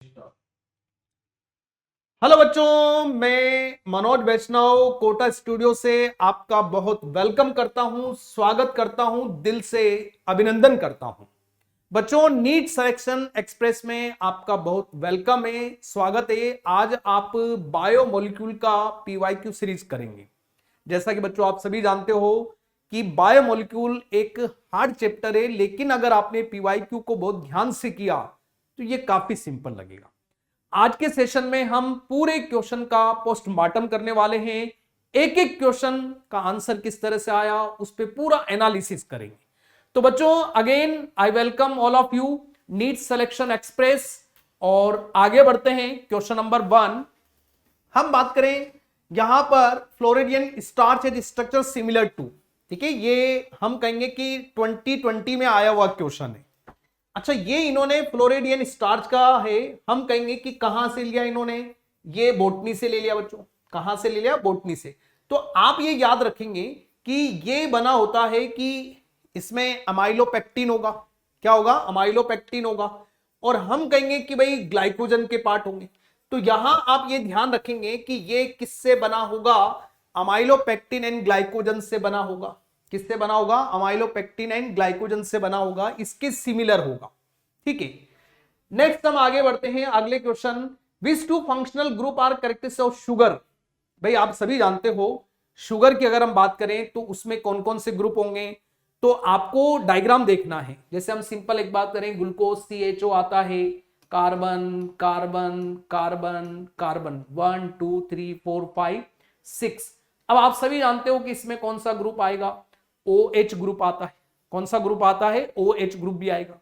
Hello बच्चों, मैं मनोज वैष्णव Kota studio से आपका बहुत वेलकम करता हूं, स्वागत करता हूं, दिल से अभिनंदन करता हूं। बच्चों, नीट सिलेक्शन एक्सप्रेस में आपका बहुत वेलकम है, स्वागत है। आज आप बायोमोलिक्यूल का पीवाईक्यू सीरीज करेंगे। जैसा कि बच्चों आप सभी जानते हो कि बायोमोलिक्यूल एक हार्ड चैप्टर है, लेकिन अगर आपने पीवाईक्यू को बहुत ध्यान से किया तो ये काफी सिंपल लगेगा। आज के सेशन में हम पूरे क्वेश्चन का पोस्टमार्टम करने वाले हैं। एक एक क्वेश्चन का आंसर किस तरह से आया उस पर पूरा एनालिसिस करेंगे। तो बच्चों, again I welcome all of you NEET selection express. और आगे बढ़ते हैं। क्वेश्चन नंबर 1 हम बात करें, यहां पर floridean starch as structure similar to, ठीक है, ये हम कहेंगे कि 2020 में आया हुआ क्वेश्चन है। अच्छा, ये इन्होंने फ्लोरिडियन स्टार्च का है, हम कहेंगे कि कहां से लिया इन्होंने, ये बोटनी से ले लिया बच्चों। कहां से ले लिया? बोटनी से। तो आप ये याद रखेंगे कि ये बना होता है कि इसमें अमाइलोपेक्टिन होगा। क्या होगा? अमाइलोपेक्टिन होगा। और हम कहेंगे कि भाई ग्लाइकोजन के पार्ट होंगे। तो यहां आप ये ध्यान रखेंगे कि ये किससे बना होगा? अमाइलोपेक्टिन एंड ग्लाइकोजन से बना होगा। किससे बना होगा? अमाइलोपेक्टिन एंड ग्लाइकोजन से बना होगा, इसके सिमिलर होगा। ठीक है, नेक्स्ट हम आगे बढ़ते हैं। अगले question, which two functional group are characteristics of sugar. भाई आप सभी जानते हो शुगर की अगर हम बात करें तो उसमें कौन कौन से ग्रुप होंगे, तो आपको डायग्राम देखना है। जैसे हम सिंपल एक बात करें, ग्लूकोज CHO आता है, कार्बन कार्बन कार्बन कार्बन, 1 2 3 4 5 6। अब आप सभी जानते हो कि इसमें कौन सा ग्रुप आएगा? OH ग्रुप आता है। कौन सा ग्रुप आता है? OH ग्रुप भी आएगा,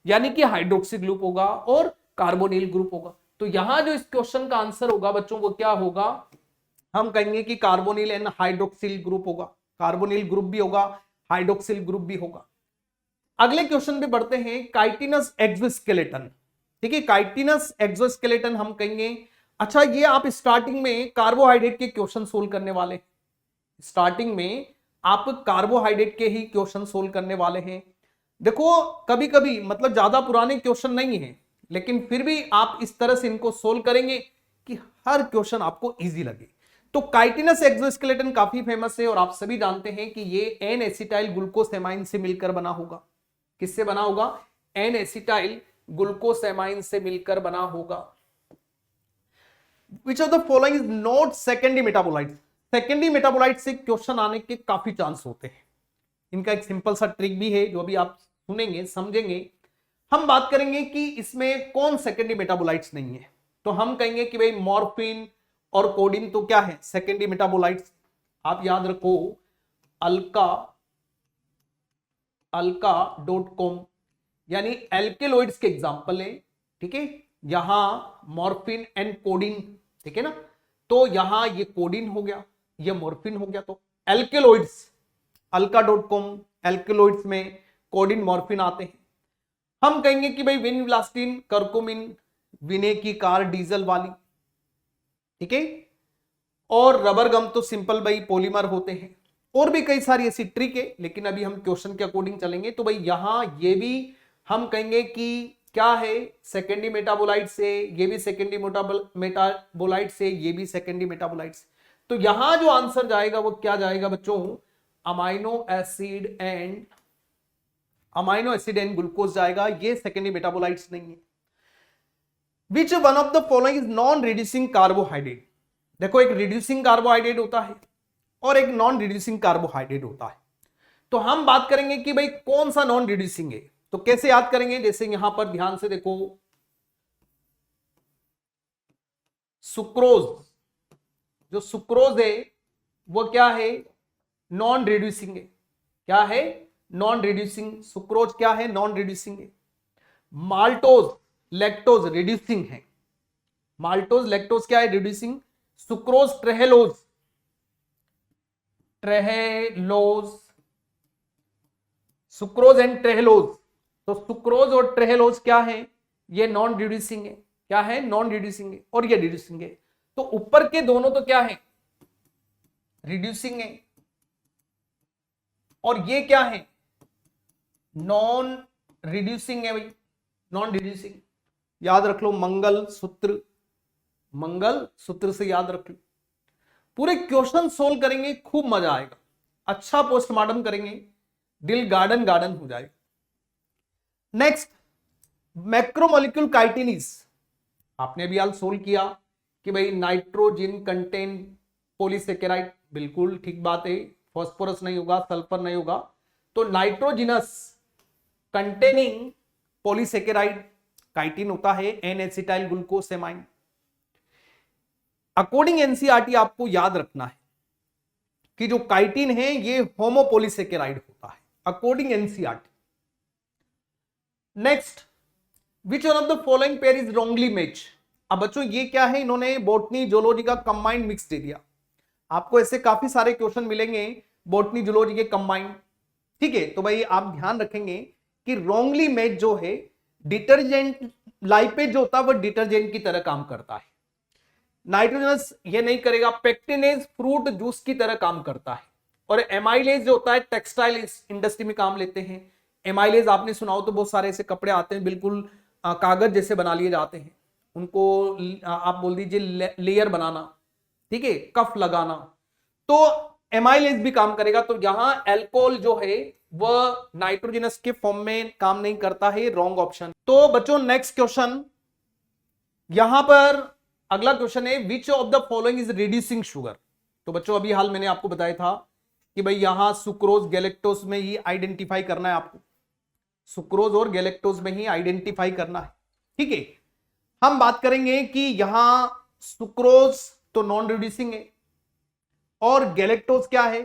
यानी कि हाइड्रोक्सी ग्रुप होगा और कार्बोनिल ग्रुप होगा। तो यहां जो इस क्वेश्चन का आंसर होगा बच्चों वो क्या होगा? हम कहेंगे कि कार्बोनिल एंड हाइड्रोक्सिल ग्रुप होगा। कार्बोनिल ग्रुप भी होगा, हाइड्रोक्सिल ग्रुप भी होगा। अगले क्वेश्चन पे बढ़ते हैं, काइटिनस एक्सोस्केलेटन। ठीक है, काइटिनस एक्सोस्केलेटन हम कहेंगे। अच्छा, ये आप स्टार्टिंग में कार्बोहाइड्रेट के क्वेश्चन सोल्व करने वाले। स्टार्टिंग में आप कार्बोहाइड्रेट के ही क्वेश्चन सोल्व करने वाले हैं। देखो, कभी कभी मतलब ज्यादा पुराने क्वेश्चन नहीं है, लेकिन फिर भी आप इस तरह से इनको सोल्व करेंगे कि हर क्वेश्चन आपको इजी लगे। तो काइटिनस एक्सोस्केलेटन काफी फेमस है और आप सभी जानते हैं कि ये एन एसिटाइल ग्लूकोसेमाइन से मिलकर बना होगा। किससे बना होगा? एन एसिटाइल ग्लूकोसेमाइन से मिलकर बना होगा। विच of the following is not secondary metabolite. Secondary metabolite से क्वेश्चन आने के काफी चांस होते हैं। इनका एक सिंपल सा ट्रिक भी है जो अभी आप सुनेंगे समझेंगे। हम बात करेंगे कि इसमें कौन सेकेंडरी मेटाबोलाइट्स नहीं है। तो हम कहेंगे कि भाई मॉर्फिन और कोडिन तो क्या है? Secondary metabolites. आप याद रखो, अल्का अल्का.com, यानी एल्केलॉइड्स के एग्जांपल है। ठीक है, यहां मॉर्फिन एंड कोडिन, ठीक है ना। तो यहां ये कोडिन हो गया, ये मॉर्फिन हो गया। तो एल्केलॉइड्स, अल्का.com, एल्केलॉइड्स में कोडिन मॉर्फिन आते हैं। हम कहेंगे कि भाई विनब्लास्टिन, कर्कुमिन, विने की कार डीजल वाली, ठीक है। और रबर गम तो सिंपल भाई पॉलीमर होते हैं। और भी कई सारी ऐसी ट्रिक है, लेकिन अभी हम क्वेश्चन के अकॉर्डिंग चलेंगे। तो भाई यहां ये भी हम कहेंगे कि क्या है? सेकेंडरी मेटाबोलाइट से, ये भी सेकेंडरी मेटाबोलाइट से, ये भी सेकेंडरी मेटाबोलाइट से। तो यहां जो आंसर जाएगा वो क्या जाएगा बच्चों? अमाइनो एसिड एंड ग्लूकोज जाएगा। ये सेकेंडरी मेटाबोलाइट्स नहीं है। विच one of the following is non reducing carbohydrate. देखो, एक रिड्यूसिंग कार्बोहाइड्रेट होता है और एक नॉन रिड्यूसिंग कार्बोहाइड्रेट होता है। तो हम बात करेंगे कि भाई कौन सा नॉन रिड्यूसिंग है। तो कैसे याद करेंगे? जैसे यहां पर ध्यान से देखो, सुक्रोज, जो सुक्रोज है वो क्या है? नॉन रिड्यूसिंग है। क्या है? Non reducing. सुक्रोज क्या है? नॉन रिड्यूसिंग है। माल्टोज, लैक्टोज रिड्यूसिंग है। माल्टोज लैक्टोज क्या है? Reducing. Sucrose trehalose, trehalose, sucrose and trehalose. तो सुक्रोज और ट्रेहेलोज क्या है? ये नॉन रिड्यूसिंग है। क्या है? नॉन रिड्यूसिंग है। और ये रिड्यूसिंग है। तो ऊपर के दोनों तो क्या है? रिड्यूसिंग है। और ये क्या है? नॉन रिड्यूसिंग है भाई, नॉन रिड्यूसिंग। याद रख लो मंगल सूत्र, मंगल सूत्र से याद रख लो। पूरे क्वेश्चन सोल्व करेंगे, खूब मजा आएगा, अच्छा पोस्टमार्टम करेंगे, दिल गार्डन गार्डन हो जाएगा। नेक्स्ट, मैक्रोमोलिक्यूल काइटिनीज, आपने भी हाल सोल्व किया कि भाई नाइट्रोजन कंटेन पॉलीसेकेराइड, बिल्कुल ठीक बात है, फास्फोरस नहीं होगा, सल्फर नहीं होगा, तो नाइट्रोजिनस कंटेनिंग पॉलीसेकेराइड काइटिन होता है, एन एसिटाइल ग्लूकोसेमाइन। अकॉर्डिंग एनसीईआरटी आपको याद रखना है कि जो काइटिन है ये होमोपोलीसेकेराइड होता है, according NCERT. Next, which one of the following pair is wrongly match. अब बच्चों ये क्या है, इन्होंने बॉटनी जूलॉजी का कंबाइंड मिक्स दे दिया। आपको ऐसे काफी सारे क्वेश्चन मिलेंगे बॉटनी जूलॉजी के कंबाइंड, ठीक है। तो भाई आप ध्यान रखेंगे कि रॉन्गली मैच जो है, डिटर्जेंट लाइपेज जो होता है वो डिटर्जेंट की तरह काम करता है, नाइट्रोजनस ये नहीं करेगा, पेक्टिनेज फ्रूट जूस की तरह काम करता है, और एमाइलेज जो होता है टेक्सटाइल इंडस्ट्री में काम लेते हैं। एमाइलेज आपने सुना हो तो बहुत सारे ऐसे कपड़े आते हैं बिल्कुल कागज जैसे बना लिए जाते हैं, उनको आप बोल दीजिए लेयर बनाना, ठीक है, कफ लगाना, तो एमाइलेज भी काम करेगा। तो यहां एल्कोहल जो है वह नाइट्रोजनस के फॉर्म में काम नहीं करता है, रॉन्ग ऑप्शन। तो बच्चों नेक्स्ट क्वेश्चन, यहां पर अगला क्वेश्चन है विच of the following is reducing sugar. तो बच्चों अभी हाल मैंने आपको बताया था कि भाई यहां सुक्रोज गैलेक्टोज में ही आइडेंटिफाई करना है आपको, सुक्रोज और गैलेक्टोज में ही आइडेंटिफाई करना है, ठीक है। हम बात करेंगे कि यहां सुक्रोज तो नॉन रिड्यूसिंग है, और गैलेक्टोज क्या है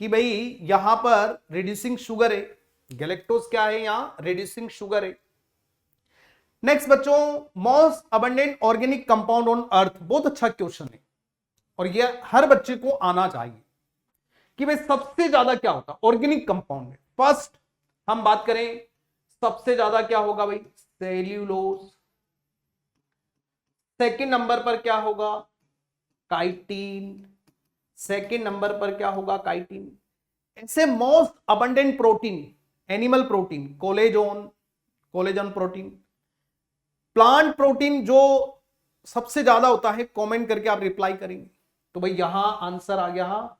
कि भाई यहां पर रिड्यूसिंग शुगर है, गैलेक्टोज क्या है, यहां रिड्यूसिंग शुगर है। नेक्स्ट बच्चों, most abundant organic compound on earth, बहुत अच्छा क्वेश्चन है और यह हर बच्चे को आना चाहिए कि भाई सबसे ज्यादा क्या होता है ऑर्गेनिक कंपाउंड में। फर्स्ट हम बात करें सबसे ज्यादा क्या होगा भाई, सेल्यूलोज। सेकंड नंबर पर क्या होगा, काइटिन। सेकंड नंबर पर क्या होगा, काइटिन। ऐसे most abundant protein, animal protein, collagen, collagen protein. Plant protein जो सबसे ज्यादा होता है, कमेंट करके आप रिप्लाई करेंगे। तो भाई यहां आंसर आ गया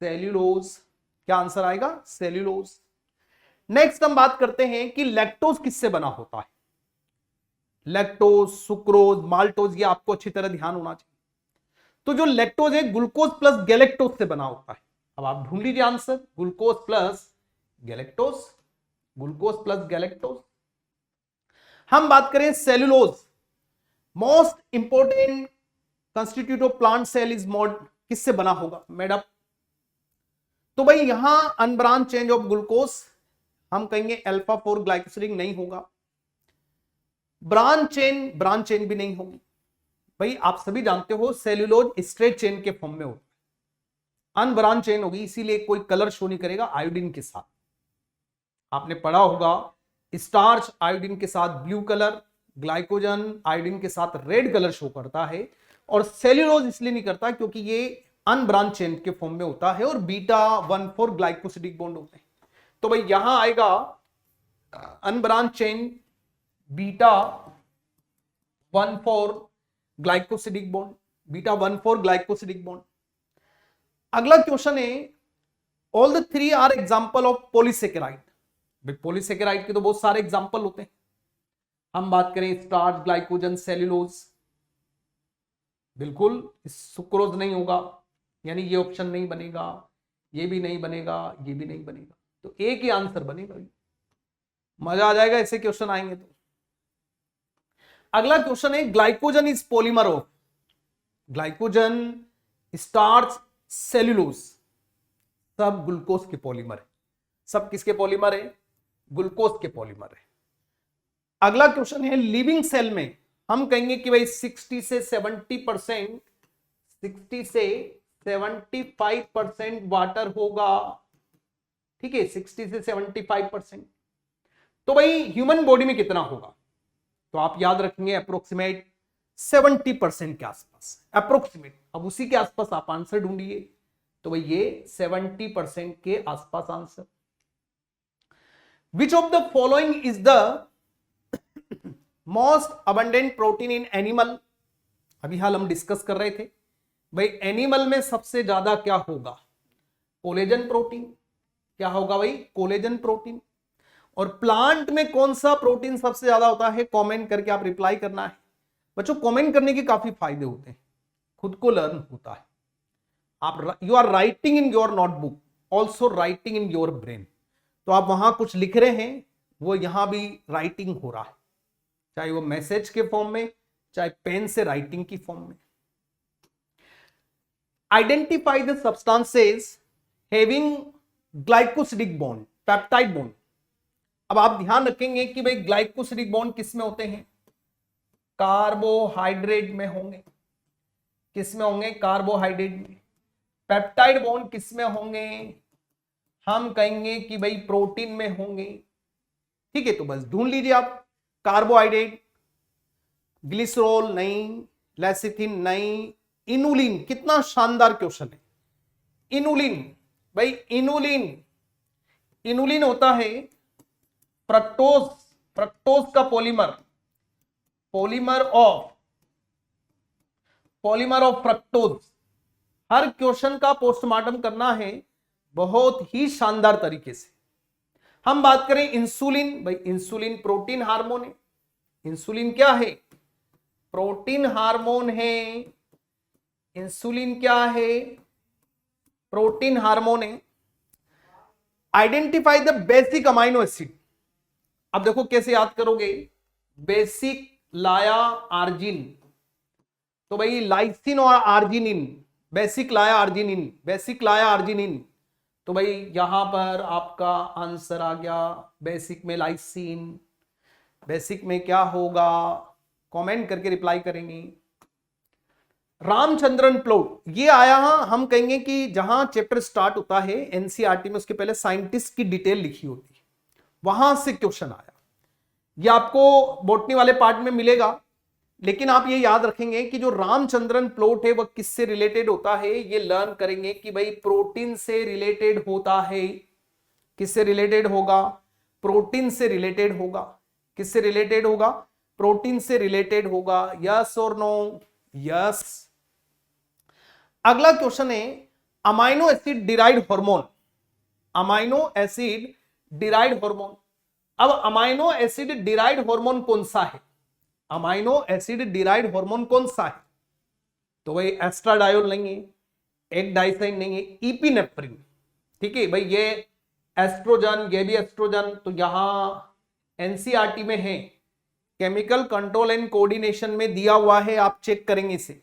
सेल्यूलोज, क्या आंसर आएगा, सेल्यूलोज। नेक्स्ट हम बात करते हैं कि लैक्टोज किससे बना होता है, लैक्टोज, सुक्रोज, माल्टोज, ये आपको अच्छी तरह ध्यान होना चाहिए। तो जो लैक्टोज है ग्लूकोज प्लस गैलेक्टोज से बना होता है। अब आप ढूंढ लीजिए answer, glucose plus galactose, glucose plus galactose. हम बात करें cellulose, most important constitute of plant cell is made, किससे बना होगा, मेडअप। तो भाई यहां अनब्रांच चेंज ऑफ ग्लूकोज, हम कहेंगे अल्फा 4 ग्लाइकोसिडिक नहीं होगा, ब्रांच चेन भी नहीं होगी। भाई आप सभी जानते हो सेल्यूलोज स्ट्रेट चेन के फॉर्म में होता है, अनब्रांच चेन होगी, इसीलिए कोई कलर शो नहीं करेगा आयोडीन के साथ। आपने पढ़ा होगा स्टार्च आयोडीन के साथ ब्लू कलर, ग्लाइकोजन आयोडीन के साथ रेड कलर शो करता है, और सेल्यूलोज इसलिए नहीं करता क्योंकि ये अनब्रांच चेन के फॉर्म में होता है और बीटा 1,4 ग्लाइकोसिडिक बॉन्ड होते हैं। तो भाई यहां आएगा unbranch chain beta 1,4 glycosidic bond, beta 1,4 glycosidic bond. अगला क्वेश्चन है all the three are example of polysaccharide. Polysaccharide के तो बहुत सारे एग्जांपल होते हैं, हम बात करें स्टार्च, ग्लाइकोजन, सेल्यूलोज, बिल्कुल सुक्रोज नहीं होगा, यानी ये ऑप्शन नहीं बनेगा, ये भी नहीं बनेगा, ये भी नहीं बनेगा, तो एक ही आंसर बनेगा। मजा आ जाएगा ऐसे क्वेश्चन आएंगे तो। अगला क्वेश्चन है glycogen is polymer of, glycogen, starch, cellulose, सब ग्लूकोज के पॉलीमर है। सब किसके पॉलीमर है, ग्लूकोज के पॉलीमर है। अगला क्वेश्चन है लिविंग सेल में हम कहेंगे कि भाई 60 से 70%, 60 से 75% वाटर होगा, ठीक है, 60 से 75%। तो भाई ह्यूमन बॉडी में कितना होगा, तो आप याद रखेंगे अप्रोक्सीमेट 70% के आसपास, अप्रोक्सीमेट। अब उसी के आसपास आप आंसर ढूंढिए, तो भाई ये 70% के आसपास answer. Which of the following is the most abundant protein in animal, अभी हाल हम डिस्कस कर रहे थे भाई एनिमल में सबसे ज्यादा क्या होगा, कोलेजन प्रोटीन। क्या होगा भाई, कोलेजन प्रोटीन। और प्लांट में कौन सा प्रोटीन सबसे ज्यादा होता है, कमेंट करके आप रिप्लाई करना है बच्चों। कमेंट करने के काफी फायदे होते हैं, खुद को लर्न होता है। आप you are writing in your notebook, also writing in your brain. तो आप वहां कुछ लिख रहे हैं, वो यहां भी राइटिंग हो रहा है, चाहे वो मैसेज के फॉर्म में, चाहे पेन से राइटिंग की फॉर्म में। Identify the substances having glycosidic bond, peptide bond. अब आप ध्यान रखेंगे कि भाई ग्लाइकोसिडिक बॉन्ड किस में होते हैं, कार्बोहाइड्रेट में होंगे। किस में होंगे, कार्बोहाइड्रेट में। पेप्टाइड बॉन्ड किस में होंगे, हम कहेंगे कि भाई प्रोटीन में होंगे। ठीक है, तो बस ढूंढ लीजिए आप, कार्बोहाइड्रेट, ग्लिसरॉल नहीं, लेसिथिन नहीं, इनुलिन। कितना शानदार क्वेश्चन है, इनुलिन। भाई इनुलिन, इनुलिन होता है फ्रक्टोज, फ्रक्टोज का polymer, polymer of fructose. Her question का पोस्टमार्टम करना है बहुत ही शानदार तरीके से। हम बात करें इंसुलिन, भाई इंसुलिन प्रोटीन हार्मोन है। इंसुलिन क्या है, प्रोटीन हार्मोन है। इंसुलिन क्या है, प्रोटीन हार्मोन है। Identify the basic amino acid. अब देखो कैसे याद करोगे, बेसिक लाया आर्जिन, तो भाई लाइसिन और आर्जिनिन, बेसिक लाया आर्जिनिन, बेसिक लाया आर्जिनिन। तो भाई यहां पर आपका आंसर आ गया, बेसिक में लाइसिन। बेसिक में क्या होगा, कमेंट करके रिप्लाई करेंगे। रामचंद्रन प्लॉट, ये आया, हम कहेंगे कि जहां चैप्टर स्टार्ट होता है एनसीईआरटी में, उसके पहले साइंटिस्ट की डिटेल लिखी होती है, वहां से क्वेश्चन आया। ये आपको बॉटनी वाले पार्ट में मिलेगा, लेकिन आप ये याद रखेंगे कि जो रामचंद्रन प्लॉट है वह किससे रिलेटेड होता है, ये लर्न करेंगे कि भाई प्रोटीन से रिलेटेड होता है। किससे रिलेटेड होगा, प्रोटीन से रिलेटेड होगा। किससे रिलेटेड होगा, प्रोटीन से रिलेटेड होगा। यस और नो, यस। अगला क्वेश्चन है amino acid derived hormone, amino acid derived hormone. अब अमाइनो एसिड डिराइव्ड हार्मोन कौन सा है, अमाइनो एसिड डिराइव्ड हार्मोन कौन सा है, तो भाई एस्ट्राडायोल नहीं है, एक डाइसाइन नहीं है, इपिनेफ्रिन। ठीक है भाई, ये एस्ट्रोजन, ये भी एस्ट्रोजन, तो यहां एनसीईआरटी में है, केमिकल कंट्रोल एंड कोऑर्डिनेशन में दिया हुआ है, आप चेक करेंगे इसे।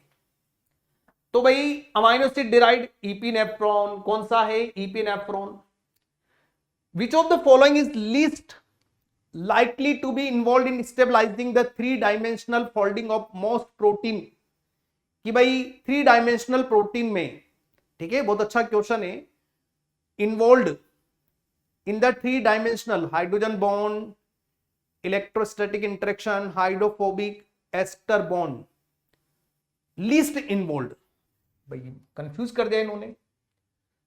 तो भाई अमाइनो एसिड डिराइव्ड इपिनेफ्रॉन कौन सा है, epinephrine. Which of the following is least likely to be involved in stabilizing the 3-dimensional folding of most protein, कि भाई 3-dimensional प्रोटीन में, ठीक है, बहुत अच्छा क्वेश्चन है, involve in the 3-dimensional hydrogen bond, electrostatic interaction, hydrophobic, ester bond, least involve. भाई confuse कर दिया इन्होंने,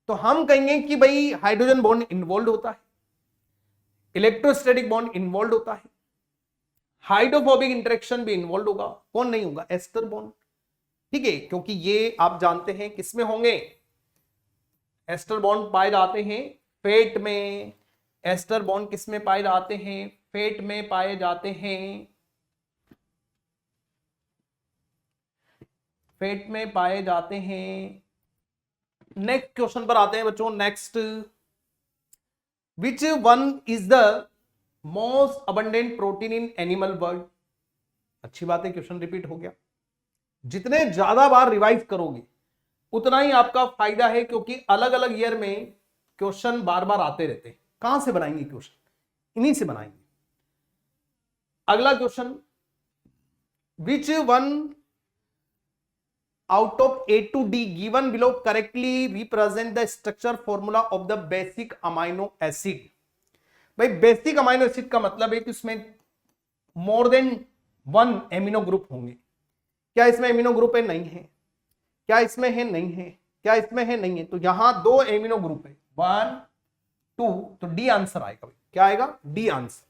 तो हम कहेंगे कि भाई हाइड्रोजन बॉन्ड इन्वॉल्व होता है, इलेक्ट्रोस्टैटिक बॉन्ड इन्वॉल्व होता है, हाइड्रोफोबिक इंटरेक्शन भी इन्वॉल्व होगा, कौन नहीं होगा, एस्टर बॉन्ड। ठीक है, क्योंकि ये आप जानते हैं किसमें होंगे, एस्टर बॉन्ड पाए जाते हैं फेट में। एस्टर बॉन्ड किसमें पाए जाते हैं, फेट में पाए जाते हैं, फेट में पाए जाते हैं। नेक्स्ट क्वेश्चन पर आते हैं बच्चों, next, Which one is the most abundant protein in animal world? अच्छी बात है, क्वेश्चन रिपीट हो गया। जितने ज्यादा बार रिवाइज करोगे उतना ही आपका फायदा है, क्योंकि अलग अलग ईयर में क्वेश्चन बार बार आते रहते हैं। कहां से बनाएंगे क्वेश्चन, इन्हीं से बनाएंगे। अगला question, which one out of A to D given below correctly represent the structure formula of the basic amino acid? भाई बेसिक अमाइनो एसिड का मतलब है कि उसमें मोर देन 1 एमिनो ग्रुप होंगे। क्या इसमें एमिनो ग्रुप है, नहीं है। क्या इसमें है, नहीं है। क्या इसमें है, नहीं है। तो यहां 2 एमिनो ग्रुप है, 1 2, तो डी आंसर आएगा। भाई क्या आएगा, डी आंसर।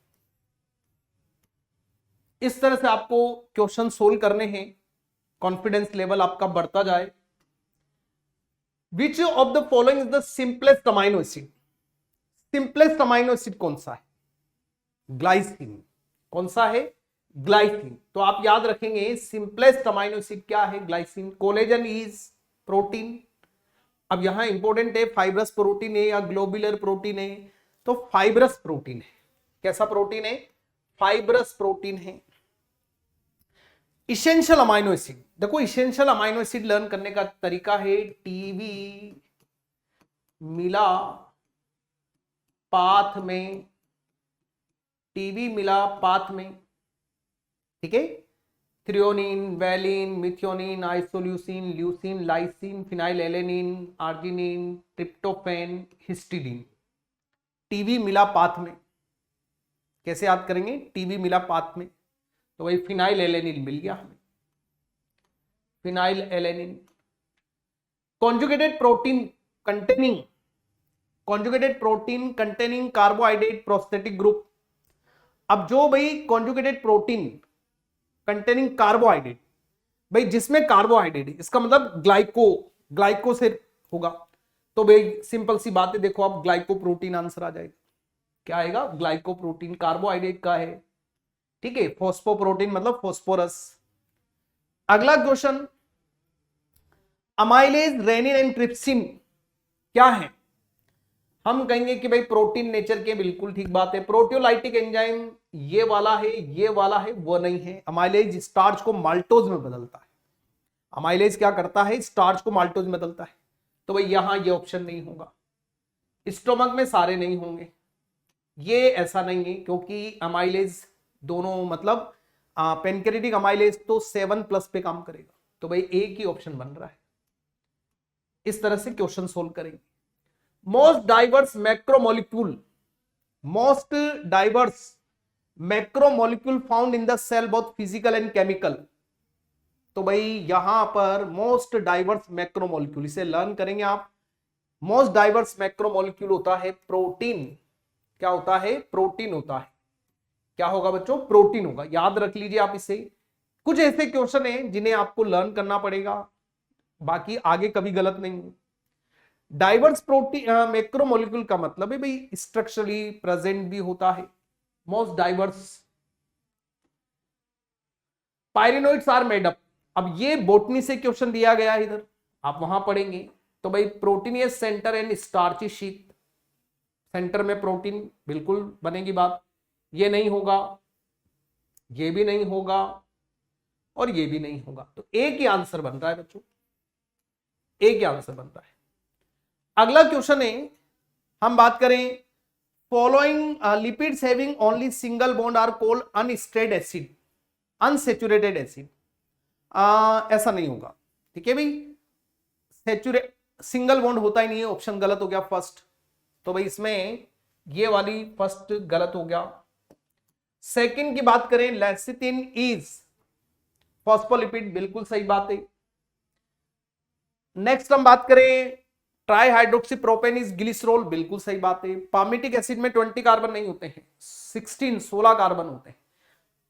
इस तरह से आपको क्वेश्चन सोल्व करने हैं, कॉन्फिडेंस लेवल आपका बढ़ता जाए। विच of the following is the simplest amino acid? Simplest amino acid कौन सा है? ग्लाइसिन। कौन सा है? ग्लाइसिन। तो आप याद रखेंगे सिंपलेस्ट अमाइनो एसिड क्या है? ग्लाइसिन। Collagen is protein. अब यहां इंपॉर्टेंट है फाइब्रस प्रोटीन है या ग्लोबुलर प्रोटीन है? तो फाइब्रस प्रोटीन है। कैसा प्रोटीन है? फाइब्रस प्रोटीन है। इसेंशियल अमाइनो एसिड, देखो इसेंशियल अमाइनो एसिड लर्न करने का तरीका है टीवी मिला पाथ में, टीवी मिला पाथ में, ठीक है। Threonine, valine, methionine, isoleucine, leucine, lysine, phenyl alanine, arginine, tryptophan, histidine. TV मिला पाथ में कैसे याद करेंगे? टीवी मिला पाथ में, तो वही फिनाइल एलेनिन मिल गया हमें, phenyl alanine. Conjugated protein containing, conjugated protein containing carbohydrate prosthetic group. अब जो भाई कॉन्जुगेटेड प्रोटीन कंटेनिंग कार्बोहाइड्रेट, भाई जिसमें कार्बोहाइड्रेट, इसका मतलब ग्लाइको से होगा। तो भाई सिंपल सी बात है, देखो आप ग्लाइकोप्रोटीन आंसर आ जाएगा। क्या आएगा? ग्लाइकोप्रोटीन कार्बोहाइड्रेट का है, ठीक है। फॉस्फोप्रोटीन मतलब फॉस्फोरस। अगला question, amylase, rennin and trypsin क्या है? हम कहेंगे कि भाई प्रोटीन नेचर के, बिल्कुल ठीक बात है। प्रोटियोलाइटिक एंजाइम ये वाला है, ये वाला है, वो नहीं है। अमाइलेज स्टार्च को माल्टोज में बदलता है। अमाइलेज क्या करता है? स्टार्च को माल्टोज में बदलता है। तो भाई यहां ये ऑप्शन नहीं होगा। स्टोमक में सारे नहीं होंगे, ये ऐसा नहीं है, क्योंकि अमाइलेज दोनों मतलब पेनक्रेटिक अमाइलेज तो 7+ पे काम करेगा। तो भाई एक ही ऑप्शन बन रहा है। इस तरह से क्वेश्चन सोल्व करेंगे। Most diverse macromolecule, most diverse macromolecule found in the cell both physical and chemical. तो भाई यहां पर मोस्ट डाइवर्स मैक्रोमोलिक्यूल, इसे लर्न करेंगे आप। मोस्ट डाइवर्स मैक्रोमोलिक्यूल होता है प्रोटीन। क्या होता है? प्रोटीन होता है। क्या होगा बच्चों? प्रोटीन होगा। याद रख लीजिए आप इसे। कुछ ऐसे क्वेश्चन हैं जिन्हें आपको लर्न करना पड़ेगा, बाकी आगे कभी गलत नहीं है। डाइवर्स प्रोटीन मैक्रोमोलिक्यूल का मतलब है भाई स्ट्रक्चरली प्रेजेंट भी होता है। Most diverse pyrenoids are made up. अब ये बोटनी से क्वेश्चन दिया गया है इधर, आप वहां पढ़ेंगे। तो भाई proteinaceous centre and starchy sheath, centre में प्रोटीन, बिल्कुल बनेगी बात। ये नहीं होगा, ये भी नहीं होगा, और ये भी नहीं होगा। तो एक ही आंसर बन रहा है बच्चों, एक ही आंसर बन रहा है। अगला क्वेश्चन है, हम बात करें following lipids having only single bond are called unsaturated acid, unsaturated acid. ऐसा नहीं होगा, ठीक है भाई। सेचुरेट सिंगल बॉन्ड होता ही नहीं है, ऑप्शन गलत हो गया फर्स्ट। तो भाई इसमें ये वाली फर्स्ट गलत हो गया। सेकंड की बात करें, लेसिथिन इज फॉस्फोलिपिड, बिल्कुल सही बात है। नेक्स्ट हम बात करें try hydroxy propane is glycerol, बिल्कुल सही बात है। पामिटिक एसिड में 20 कार्बन नहीं होते हैं, 16 कार्बन होते हैं।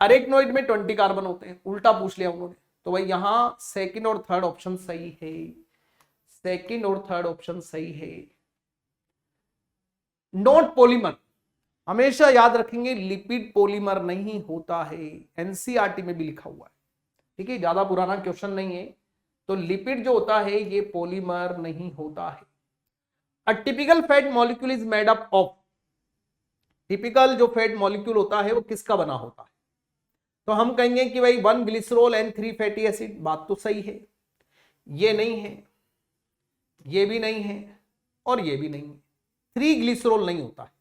अरेक्नोइड में 20 कार्बन होते हैं, उल्टा पूछ लिया उन्होंने। तो भाई यहां सेकंड और थर्ड ऑप्शन सही है, सेकंड और थर्ड ऑप्शन सही है। नॉट पॉलीमर, हमेशा याद रखेंगे लिपिड पॉलीमर नहीं होता है, एनसीईआरटी में भी लिखा हुआ है, ठीक है। ज्यादा पुराना क्वेश्चन नहीं है। तो लिपिड जो होता है ये पॉलीमर नहीं होता है। A typical fat molecule is made up of, typical जो फैट मॉलिक्यूल होता है वो किसका बना होता है? तो हम कहेंगे कि भाई 1 ग्लिसरॉल एंड 3 फैटी एसिड, बात तो सही है। ये नहीं है, ये भी नहीं है, और ये भी नहीं है। 3 ग्लिसरॉल नहीं होता है,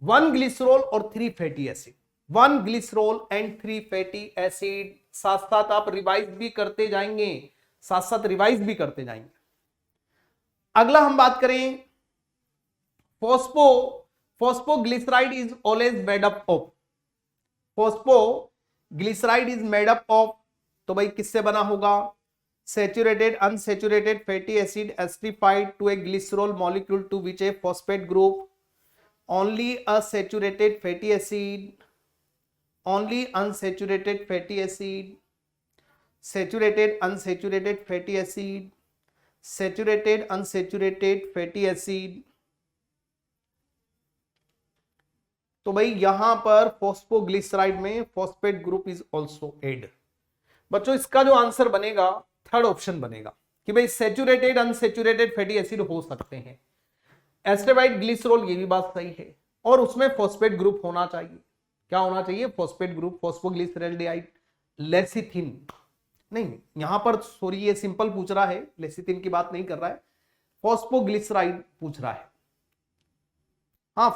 1 ग्लिसरॉल और 3 fatty acid, 1 glycerol and 3 fatty acid. साथ साथ आप रिवाइज भी करते जाएंगे, साथ साथ रिवाइज भी करते जाएंगे। अगला हम बात करें phosphoglyceride is always made up of, phosphoglyceride is made up of. तो भाई किससे बना होगा? Saturated, unsaturated fatty acid esterified to a glycerol molecule to which a phosphate group, only a saturated fatty acid, only unsaturated fatty acid, saturated unsaturated fatty acid, saturated unsaturated fatty acid। तो भाई यहां पर phosphoglyceride में phosphate group is also add. बच्चों इसका जो answer बनेगा third option बनेगा कि भाई सैचुरेटेड अनसैचुरेटेड फैटी एसिड हो सकते हैं। एस्टेराइड ग्लिसरॉल, ये भी बात सही है, और उसमें फॉस्फेट ग्रुप होना चाहिए। क्या होना चाहिए? फॉस्फेट ग्रुप, फॉस्फोग्लिसरैल्डिहाइड, लेसिथिन नहीं, यहां पर सॉरी ये सिंपल पूछ रहा है, लेसिथिन की बात नहीं कर रहा है, फॉस्फोग्लिसराइड पूछ रहा है। हाँ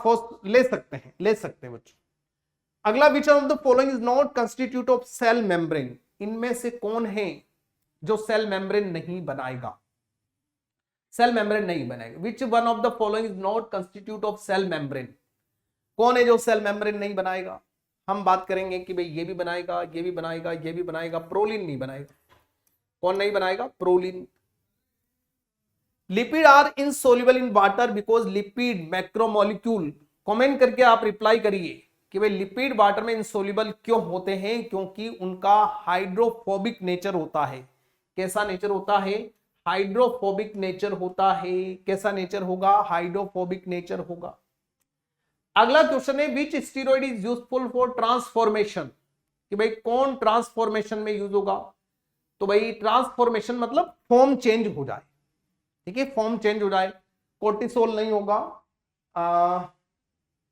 ले सकते हैं बच्चों। अगला, which of the following is not constitute of cell membrane, इनमें से कौन है जो सेल मेम्ब्रेन नहीं बनाएगा? सेल मेम्ब्रेन नहीं बनाएगा। Which one of the following is not constitute of cell membrane, कौन है जो सेल मेम्ब्रेन नहीं बनाएगा? हम बात करेंगे कि भाई ये भी बनाएगा, ये भी बनाएगा, ये भी बनाएगा, प्रोलीन नहीं बनाएगा। कौन नहीं बनाएगा? Proline. Lipid are insoluble in water because lipid macromolecule, comment करके आप रिप्लाई करिए कि भाई लिपिड वाटर में इनसोल्युबल क्यों होते हैं? क्योंकि उनका हाइड्रोफोबिक नेचर होता है। कैसा नेचर होता है? हाइड्रोफोबिक नेचर होता है। कैसा नेचर होगा? हाइड्रोफोबिक नेचर होगा। अगला क्वेश्चन है, which steroid is useful for transformation, कि भाई कौन ट्रांसफॉर्मेशन में यूज होगा? तो भाई ट्रांसफॉर्मेशन मतलब फॉर्म चेंज हो जाए, ठीक है, फॉर्म चेंज हो जाए। कोर्टिसोल नहीं होगा,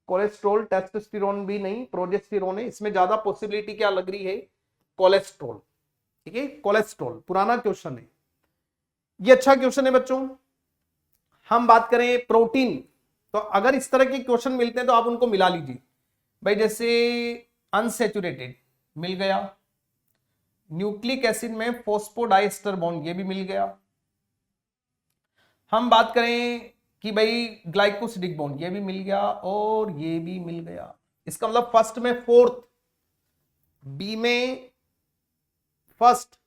कोलेस्ट्रॉल, टेस्टोस्टेरोन भी नहीं, प्रोजेस्टेरोन है। इसमें ज्यादा पॉसिबिलिटी क्या लग रही है? कोलेस्ट्रॉल, ठीक है, कोलेस्ट्रॉल। पुराना क्वेश्चन है ये, अच्छा क्वेश्चन है बच्चों। हम बात करें प्रोटीन, तो अगर इस तरह के क्वेश्चन मिलते हैं तो आप उनको मिला लीजिए भाई। जैसे अनसैचुरेटेड मिल गया, न्यूक्लिक एसिड में फॉस्फोडाइएस्टर बॉन्ड, ये भी मिल गया। हम बात करें कि भाई ग्लाइकोसिडिक बॉन्ड, ये भी मिल गया और ये भी मिल गया। इसका मतलब फर्स्ट में फोर्थ, बी में फर्स्ट,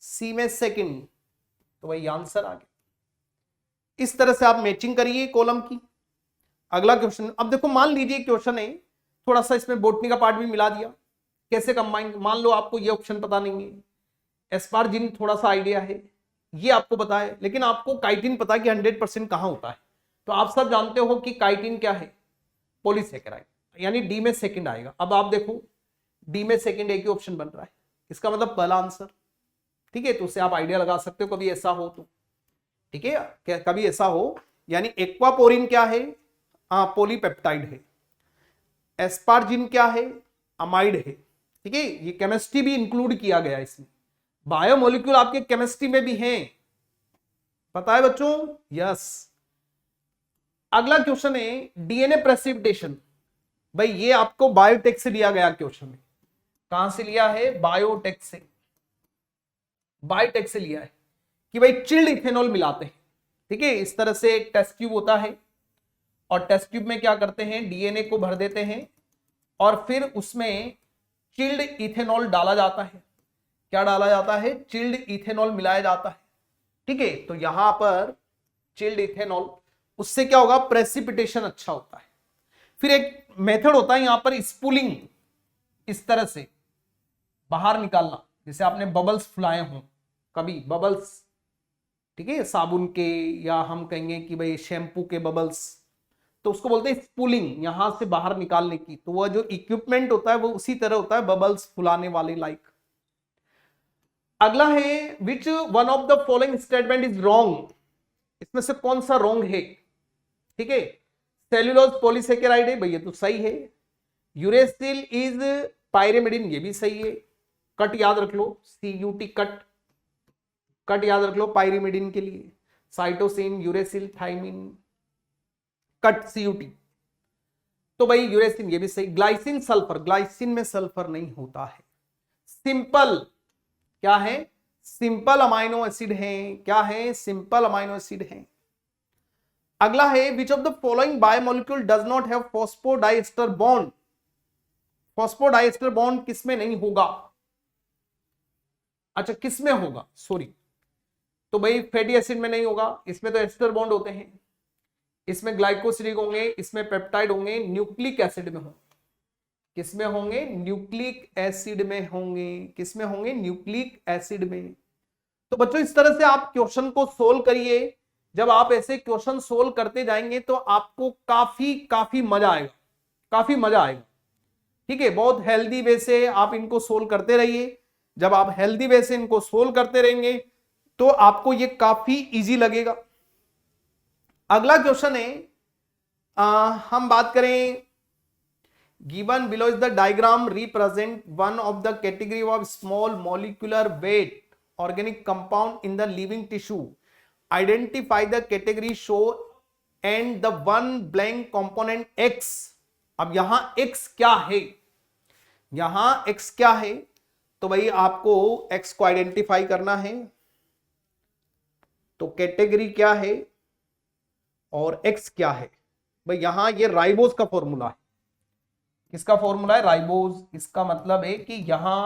सी में सेकंड, तो वही आंसर आ गया। इस तरह से आप मैचिंग करिए कॉलम की। अगला क्वेश्चन, अब देखो मान लीजिए क्वेश्चन है, थोड़ा सा इसमें बोटनी का पार्ट भी मिला दिया। कैसे कंबाइन? मान लो आपको ये ऑप्शन पता नहीं है, एस्पार्जिन थोड़ा सा आइडिया है, ये आपको पता है, लेकिन आपको काइटिन पता है कि 100% कहां होता है। तो आप सब जानते हो कि काइटिन क्या है? पॉलीसेकेराइड, यानी डी में सेकंड आएगा। अब आप देखो डी में सेकंड एक ही ऑप्शन बन रहा है, इसका मतलब पहला आंसर, ठीक है। तो उससे आप आइडिया लगा सकते हो कभी ऐसा हो तो, ठीक है, कभी ऐसा हो। यानी एक्वापोरिन क्या है? पॉलीपेप्टाइड है। एस्पार्जिन क्या है? अमाइड है, ठीक है। ये केमिस्ट्री भी इंक्लूड किया गया इसमें, बायोमोलिक्यूल आपके केमिस्ट्री में भी हैं, पता है बच्चों? यस। अगला क्वेश्चन है डीएनए प्रेसिपिटेशन। भाई ये आपको बायोटेक से लिया गया क्वेश्चन है। कहां से लिया है? बायोटेक से, बायोटेक से लिया है कि भाई चिल्ड इथेनॉल मिलाते हैं, ठीक है। इस तरह से एक टेस्ट ट्यूब होता है और टेस्ट ट्यूब में क्या करते हैं? डीएनए को भर देते हैं और फिर उसमें चिल्ड इथेनॉल डाला जाता है। क्या डाला जाता है? चिल्ड इथेनॉल मिलाया जाता है, ठीक है। तो यहां पर चिल्ड इथेनॉल, उससे क्या होगा? प्रेसिपिटेशन अच्छा होता है। फिर एक मेथड होता है यहां पर स्पूलिंग, इस तरह से बाहर निकालना, जैसे आपने बबल्स फुलाए हों कभी, बबल्स, ठीक है, साबुन के, या हम कहेंगे कि भाई शैम्पू के बबल्स, तो उसको बोलते हैं स्पूलिंग, यहां से बाहर निकालने की। तो वह जो इक्विपमेंट होता है वो उसी तरह होता है, बबल्स फुलाने वाले लाइक। अगला है विच one of the following statement is wrong, इसमें से कौन सा रॉन्ग है, ठीक है। सेल्यूलोज पॉलीसेकेराइड है, भैया तो सही है। यूरेसिल इज पायरिमिडिन, ये भी सही है। कट याद रख लो, CUT कट, कट याद रख लो पायरिमिडिन के लिए। Cytosine, uracil, thymine, cut CUT, तो भाई यूरेसिन ये भी सही। ग्लाइसिन सल्फर, ग्लाइसिन में सल्फर नहीं होता है। सिंपल क्या है? सिंपल अमाइनो एसिड है। क्या है? सिंपल अमाइनो एसिड है। अगला है विच of the following biomolecule does not have phosphodiester bond. Phosphodiester bond किसमें नहीं होगा? अच्छा किसमें होगा, सॉरी, तो भाई फैटी एसिड में नहीं होगा, इसमें तो एस्टर बॉन्ड होते हैं, इसमें ग्लाइकोसिडिक होंगे, इसमें पेप्टाइड होंगे, न्यूक्लिक एसिड में हो। किसमें होंगे? न्यूक्लिक एसिड में होंगे। किसमें होंगे? न्यूक्लिक एसिड में। तो बच्चों इस तरह से आप क्वेश्चन को सोल्व करिए। जब आप ऐसे क्वेश्चन सोल्व करते जाएंगे तो आपको काफी काफी मजा आएगा, काफी मजा आएगा। ठीक है, बहुत हेल्दी वे से आप इनको सोल्व करते रहिए। जब आप हेल्दी वे से इनको सोल्व करते रहेंगे तो आपको ये काफी इजी लगेगा। अगला क्वेश्चन है, हम बात करें, given below is the diagram represent one of the category of small molecular weight organic compound in the living tissue. Identify the category show and the one blank component X. अब यहां X क्या है? यहां X क्या है? तो भाई आपको X को आइडेंटिफाई करना है। तो कैटेगरी क्या है और X क्या है? भाई यहां ये राइबोज का फॉर्मूला है। किसका फॉर्मूला है? राइबोज। इसका मतलब है कि यहां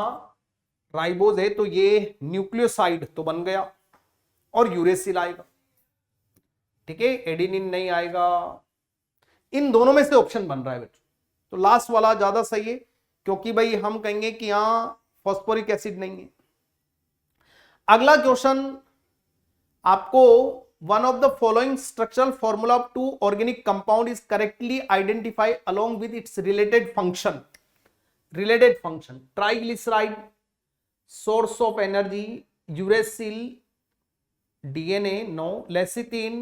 राइबोज है तो ये न्यूक्लियोसाइड तो बन गया और यूरेसिल आएगा। ठीक है, एडेनिन नहीं आएगा। इन दोनों में से ऑप्शन बन रहा है बच्चों, तो लास्ट वाला ज्यादा सही है, क्योंकि भाई हम कहेंगे कि यहां फॉस्फोरिक एसिड नहीं है। अगला क्वेश्चन आपको, one of the following structural formula of two organic compound is correctly identified along with its related function. Related function: triglyceride, source of energy, uracil, DNA, no, lecithin,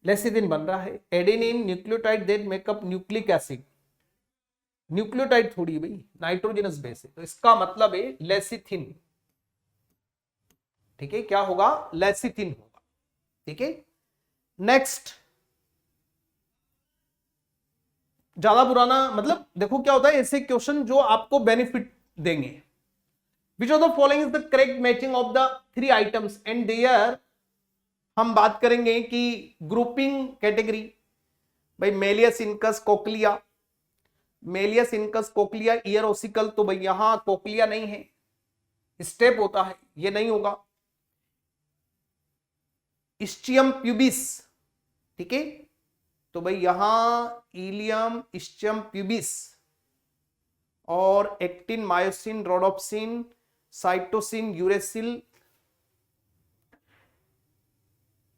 lecithin बन रहा है, adenine, nucleotide that make up nucleic acid. Nucleotide थोड़ी भाई, nitrogenous base है, तो इसका मतलब है लेसिथिन। ठीक है, क्या होगा? लेसिथिन होगा। ठीक है, नेक्स्ट, ज्यादा पुराना मतलब देखो क्या होता है ऐसे क्वेश्चन जो आपको बेनिफिट देंगे। Which of the following is the correct matching of the three items and their हम बात करेंगे कि ग्रुपिंग कैटेगरी, भाई malleus incus cochlea, malleus incus cochlea ear ossicle, तो भाई यहां कोक्लिया नहीं है, स्टेप होता है, ये नहीं होगा। इस्चियम प्यूबिस, ठीक है, तो भाई यहां इलियम इस्चियम प्यूबिस और actin myosin rhodopsin cytosine uracil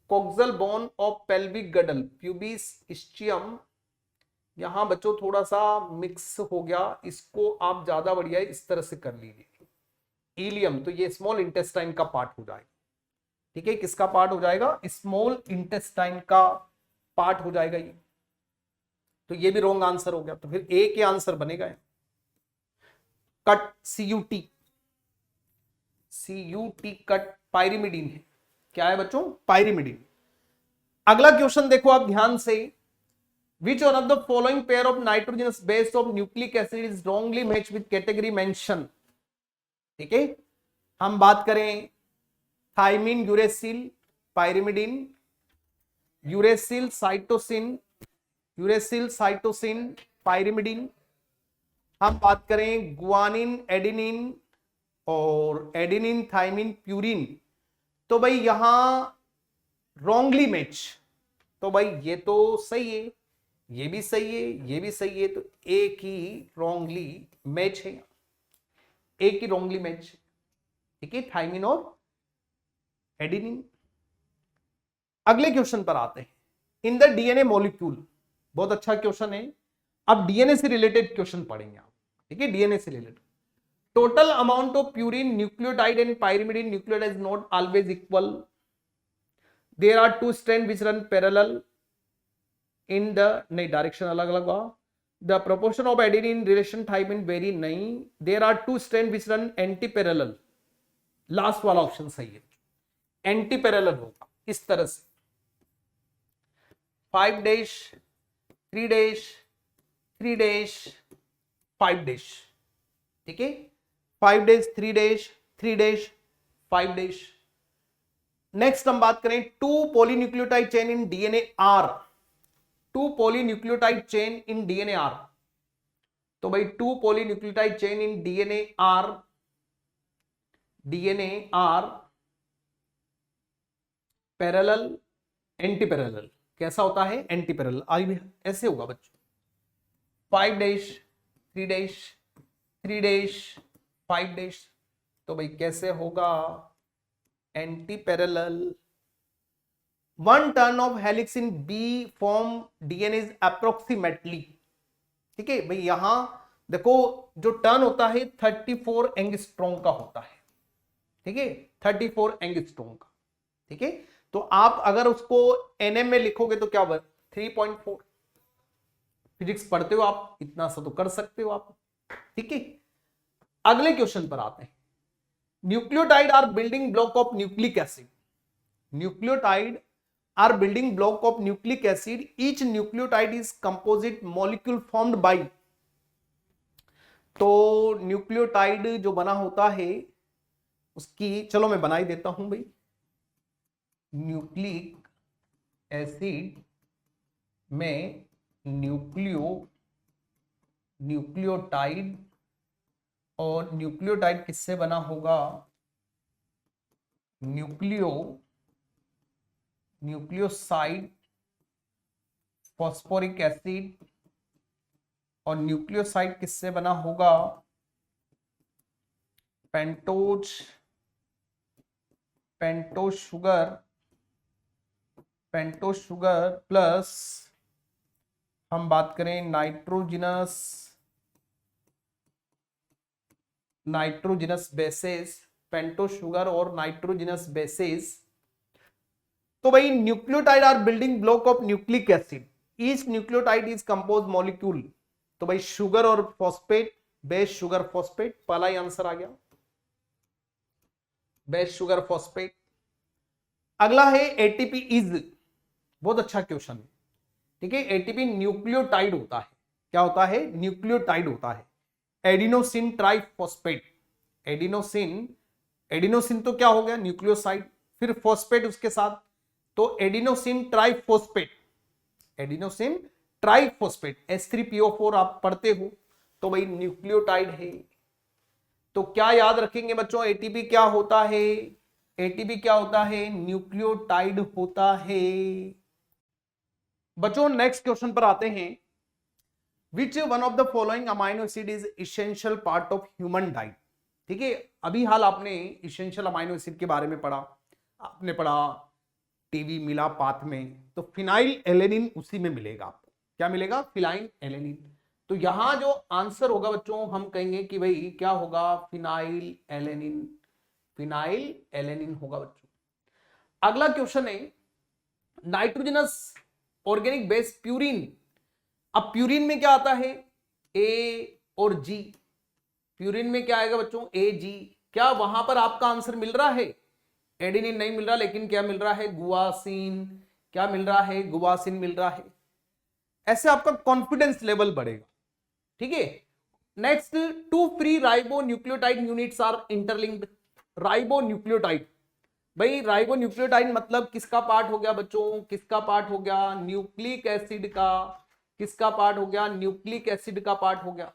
coxal bone of pelvic गडल pubis ischium. यहां बच्चों थोड़ा सा मिक्स हो गया, इसको आप ज्यादा बढ़िया इस तरह से कर लीजिए। इलियम तो ये स्मॉल इंटेस्टाइन का पार्ट हो जाएगा। ठीक है, किसका पार्ट हो जाएगा? स्मॉल इंटेस्टाइन का पार्ट हो जाएगा ये, तो ये भी रॉन्ग आंसर हो गया। तो फिर ए के आंसर बनेगा cut, CUT, CUT cut pyrimidine है। क्या है बच्चों? पायरिमिडीन। अगला क्वेश्चन देखो आप ध्यान से, which one of the following pair of nitrogenous base of nucleic acid is wrongly matched with category mention? ठीक है, हम बात करें thymine uracil pyrimidine, uracil cytosine, uracil cytosine pyrimidine. हम बात करें गुआनिन एडेनिन और एडेनिन थाइमिन प्यूरिन, तो भाई यहां रॉन्गली मैच, तो भाई ये तो सही है, ये भी सही है, ये भी सही है, तो ए की रॉन्गली मैच है, ए की रॉन्गली मैच। ठीक है, थाइमिन और एडेनिन। अगले क्वेश्चन पर आते हैं, इन द डीएनए मॉलिक्यूल, बहुत अच्छा क्वेश्चन है। अब डीएनए से रिलेटेड क्वेश्चन पढ़ेंगे आप। ठीक है, डीएनए से related, total amount of purine nucleotide and pyrimidine nucleotide is not always equal, there are two strand which run parallel in the, नहीं डायरेक्शन अलग अलग हुआ, the proportion of adenine relation thymine vary, नहीं, there are two strand which run anti parallel, last वाला option सही है, anti parallel होगा इस तरह से, 5 डैश 3 डैश 3 डैश 5 डैश। ठीक है, 5 dash 3 dash 3 dash 5 dash. Next हम बात करें, 2 polynucleotide chain in DNA are, 2 polynucleotide chain in DNA are, तो भाई 2 polynucleotide chain in DNA are, DNA are parallel anti parallel, कैसा होता है? Anti parallel. आई ऐसे होगा बच्चों, 5 डैश 3 डैश 3 डैश 5 डैश। तो भाई कैसे होगा, anti parallel. 1 turn of helix in B form DNA is approximately. ठीक है भाई, यहां देखो जो टर्न होता है 34 एंगस्ट्रॉम का होता है। ठीक है, 34 एंगस्ट्रॉम का। ठीक है, तो आप अगर उसको एनएम में लिखोगे तो क्या बन 3.4। फिजिक्स पढ़ते हो आप, इतना सा तो कर सकते हो आप। ठीक है, अगले क्वेश्चन पर आते हैं। Nucleotide are building block of nucleic acid. Nucleotide are building block of nucleic acid. Each nucleotide is composite molecule formed by. तो न्यूक्लियोटाइड जो बना होता है उसकी, चलो मैं बना ही देता हूं भाई। न्यूक्लिक एसिड में न्यूक्लियोटाइड, और न्यूक्लियोटाइड किससे बना होगा, न्यूक्लियोसाइड फॉस्फोरिक एसिड। और न्यूक्लियोसाइड किससे बना होगा, पेंटोज शुगर प्लस हम बात करें नाइट्रोजिनस बेसेस, पेंटोज शुगर और नाइट्रोजिनस बेसेस। तो भाई nucleotide are building block of nucleic acid. Each nucleotide is compose molecule. तो भाई शुगर और फॉस्फेट, बेस शुगर फॉस्फेट, पहला ही आंसर आ गया, बेस शुगर फॉस्फेट। अगला है एटीपी इज, बहुत अच्छा क्वेश्चन है। ठीक है, एटीपी न्यूक्लियोटाइड होता है। क्या होता है, न्यूक्लियोटाइड होता है। एडिनोसिन ट्राइफॉस्फेट, एडिनोसिन तो क्या हो गया, न्यूक्लियोसाइड, फिर फॉस्फेट उसके साथ, तो एडिनोसिन ट्राइफॉस्फेट H3PO4 आप पढ़ते हो, तो भाई न्यूक्लियोटाइड है। तो क्या याद रखेंगे बच्चों, एटीपी क्या होता है, एटीपी क्या होता है, न्यूक्लियोटाइड होता है। बच्चों नेक्स्ट क्वेश्चन पर आते हैं। विच one of the following amino acid is essential part of human diet. ठीक है, अभी हाल आपने इसेंशियल अमाइनो एसिड के बारे में पढ़ा, आपने पढ़ा टीवी मिला पाथ में, तो फिनाइल एलेनिन उसी में मिलेगा आपको। क्या मिलेगा, फिनाइल एलेनिन। तो यहां जो आंसर होगा बच्चों, हम कहेंगे कि भाई क्या होगा, फिनाइल एलेनिन होगा बच्चों। अगला क्वेश्चन है, नाइट्रोजनस ऑर्गेनिक बेस प्यूरिन। अब प्यूरिन में क्या आता है, ए और जी। प्यूरिन में क्या आएगा बच्चों, ए जी। क्या वहां पर आपका आंसर मिल रहा है, एडेनिन नहीं मिल रहा, लेकिन क्या मिल रहा है, गुआसिन। क्या मिल रहा है, गुआसिन मिल रहा है। ऐसे आपका कॉन्फिडेंस लेवल बढ़ेगा। ठीक है, next, 2 free ribo nucleotide units are interlinked. Ribo nucleotide, भाई राइबो न्यूक्लियोटाइड मतलब किसका पार्ट हो गया बच्चों, किसका पार्ट हो गया, न्यूक्लिक एसिड का। किसका पार्ट हो गया, न्यूक्लिक एसिड का पार्ट हो गया।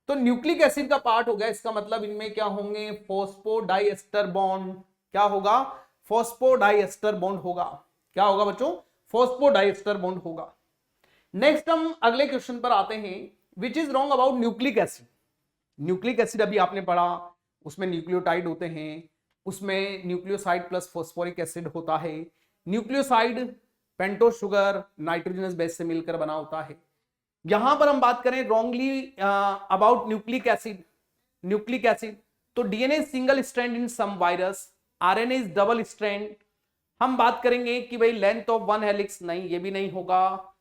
तो न्यूक्लिक एसिड का पार्ट हो गया, इसका मतलब इनमें क्या होंगे, फॉस्फोडाइएस्टर बॉन्ड। क्या होगा, फॉस्फोडाइएस्टर बॉन्ड होगा। क्या होगा बच्चों, फॉस्फोडाइएस्टर बॉन्ड होगा। नेक्स्ट हम अगले क्वेश्चन पर आते हैं। Which is wrong about nucleic acid. Nucleic acid अभी आपने पढ़ा, उसमें न्यूक्लियोटाइड होते हैं, उसमें न्यूक्लियोसाइड प्लस फॉस्फोरिक एसिड होता है। Nucleoside pentose sugar nitrogenous base से मिलकर बना होता है। यहां पर हम बात करें रॉन्गली अबाउट न्यूक्लिक एसिड, तो DNA single strand in some virus, RNA is double strand. हम बात करेंगे कि भाई लेंथ ऑफ 1 हेलिक्स, नहीं ये भी नहीं होगा,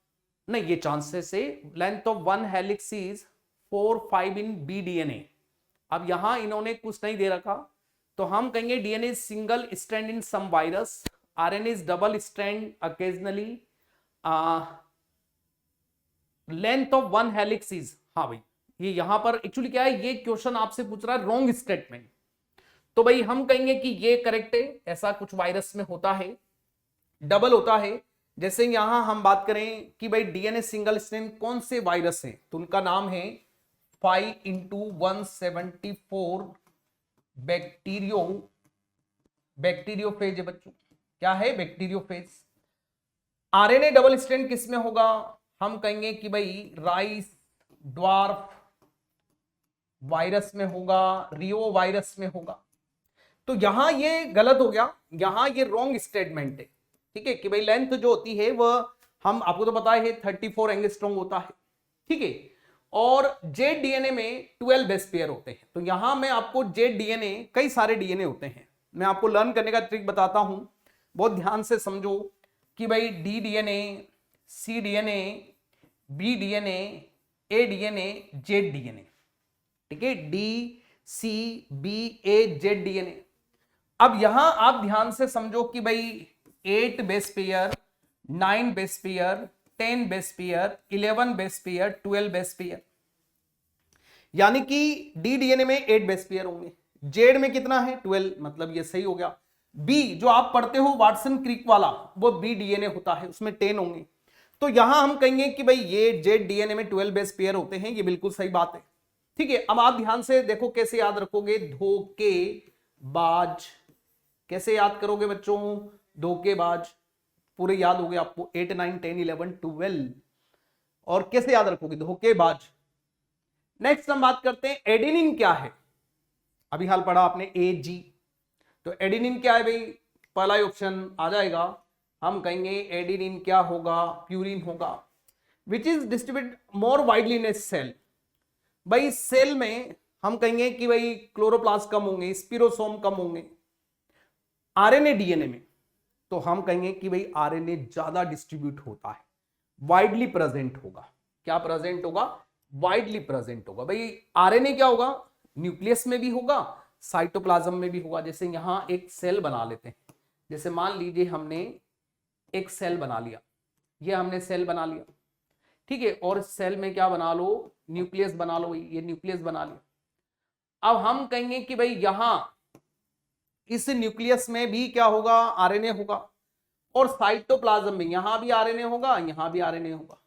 नहीं ये चांसेस है। Length of 1 helix is 4-5 in B DNA. अब यहां इन्होंने कुछ नहीं दे रखा, तो हम कहेंगे DNA single strand in some virus, RNA is double strand occasionally, length of 1 helix is, हाँ भाई ये यहां पर एक्चुअली क्या है, ये क्वेश्चन आपसे पूछ रहा है रॉन्ग स्टेटमेंट, तो भाई हम कहेंगे कि ये करेक्ट है। ऐसा कुछ वायरस में होता है, डबल होता है। जैसे यहां हम बात करें कि भाई डीएनए सिंगल स्ट्रैंड कौन से वायरस हैं, तो उनका नाम है 5x174 बैक्टीरियोफेज है बच्चों। क्या है, बैक्टीरियोफेज। आरएनए डबल स्ट्रैंड किस में होगा, हम कहेंगे कि भाई राइस ड्वार्फ वायरस में होगा, रियो वायरस में होगा। तो यहां ये गलत हो गया, यहां ये रॉन्ग स्टेटमेंट है, ठीक है, कि भाई लेंथ जो होती है वह, हम आपको तो पता है 34 एंगस्ट्रॉम होता है, ठीक है, और जेड डीएनए में 12 बेस पेयर होते हैं। तो यहां मैं आपको जेड डीएनए, कई सारे डीएनए होते हैं, मैं आपको लर्न करने का ट्रिक बताता हूं, बहुत ध्यान से समझो कि भाई डी डीएनए, सी डीएनए, बी डीएनए, ए डीएनए, जेड डीएनए, ठीक है, डी सी बी ए जेड डीएनए। अब यहां आप ध्यान से समझो कि भाई 8 base pair, 9 base pair, 10 base pair, 11 base pair, 12 base pair, यानी कि डी डीएनए में 8 बेस पेयर होंगे, जेड में कितना है 12, मतलब ये सही हो गया। बी जो आप पढ़ते हो वाटसन क्रिक वाला, वो बी डीएनए होता है, उसमें 10 होंगे। तो यहां हम कहेंगे कि भाई ये जेड डीएनए में 12 बेस पेयर होते हैं, ये बिल्कुल सही बात है, ठीक है। अब आप ध्यान से देखो कैसे याद रखोगे, धोखेबाज, कैसे याद करोगे बच्चों, धोखेबाज, पूरे याद हो गए आपको 8 9 10 11 12, और कैसे याद रखोगे, धोखेबाज। नेक्स्ट हम बात करते हैं एडेनिन क्या है, अभी हाल पढ़ा आपने AG, तो एडेनिन क्या है भाई, पहला ऑप्शन आ जाएगा, हम कहेंगे एडेनिन क्या होगा, प्यूरिन होगा, which is distributed more widely in a cell. भाई सेल में हम कहेंगे कि भाई क्लोरोप्लास्ट कम होंगे, स्पिरोसोम कम होंगे। आरएनए डीएनए में तो हम कहेंगे कि भाई आरएनए ज्यादा डिस्ट्रीब्यूट होता है, वाइडली प्रेजेंट होगा, क्या प्रेजेंट होगा, वाइडली प्रेजेंट होगा। भाई आरएनए क्या होगा, न्यूक्लियस में भी होगा, साइटोप्लाज्म में भी होगा। जैसे यहां एक सेल बना लेते हैं, जैसे मान लीजिए हमने एक सेल बना लिया, ये हमने सेल बना लिया, ठीक है, और सेल में क्या बना लो, न्यूक्लियस बना लो, ये न्यूक्लियस बना लिया। अब हम कहेंगे कि भाई यहां इस न्यूक्लियस में भी क्या होगा, आरएनए होगा, और साइटोप्लाज्म में यहां भी आरएनए होगा, यहां भी आरएनए होगा।